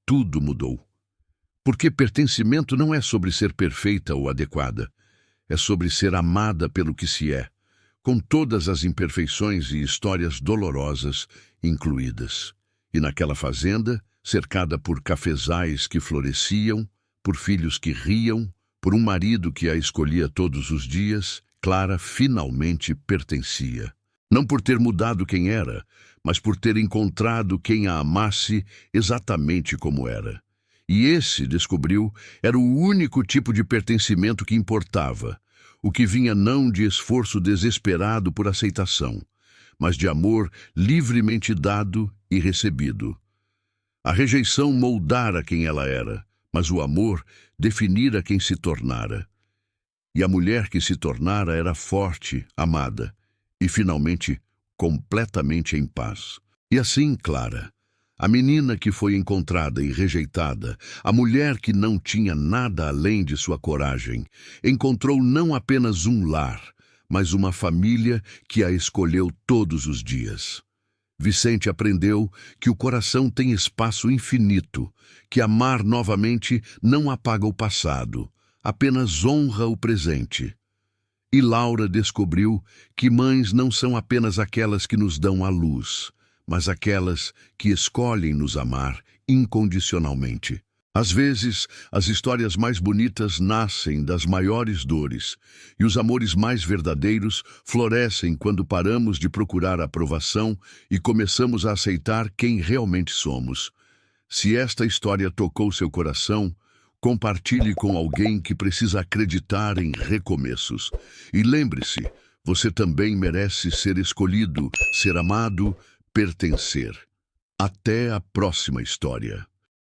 tudo mudou. Porque pertencimento não é sobre ser perfeita ou adequada, é sobre ser amada pelo que se é, com todas as imperfeições e histórias dolorosas incluídas. E naquela fazenda, cercada por cafezais que floresciam, por filhos que riam, por um marido que a escolhia todos os dias, Clara finalmente pertencia. Não por ter mudado quem era, mas por ter encontrado quem a amasse exatamente como era. E esse, descobriu, era o único tipo de pertencimento que importava, o que vinha não de esforço desesperado por aceitação, mas de amor livremente dado e recebido. A rejeição moldara quem ela era, mas o amor definira quem se tornara. E a mulher que se tornara era forte, amada, e finalmente completamente em paz. E assim, Clara, a menina que foi encontrada e rejeitada, a mulher que não tinha nada além de sua coragem, encontrou não apenas um lar, mas uma família que a escolheu todos os dias. Vicente aprendeu que o coração tem espaço infinito, que amar novamente não apaga o passado, apenas honra o presente. E Laura descobriu que mães não são apenas aquelas que nos dão a luz, mas aquelas que escolhem nos amar incondicionalmente. Às vezes, as histórias mais bonitas nascem das maiores dores, e os amores mais verdadeiros florescem quando paramos de procurar aprovação e começamos a aceitar quem realmente somos. Se esta história tocou seu coração, compartilhe com alguém que precisa acreditar em recomeços. E lembre-se, você também merece ser escolhido, ser amado, pertencer. Até a próxima história.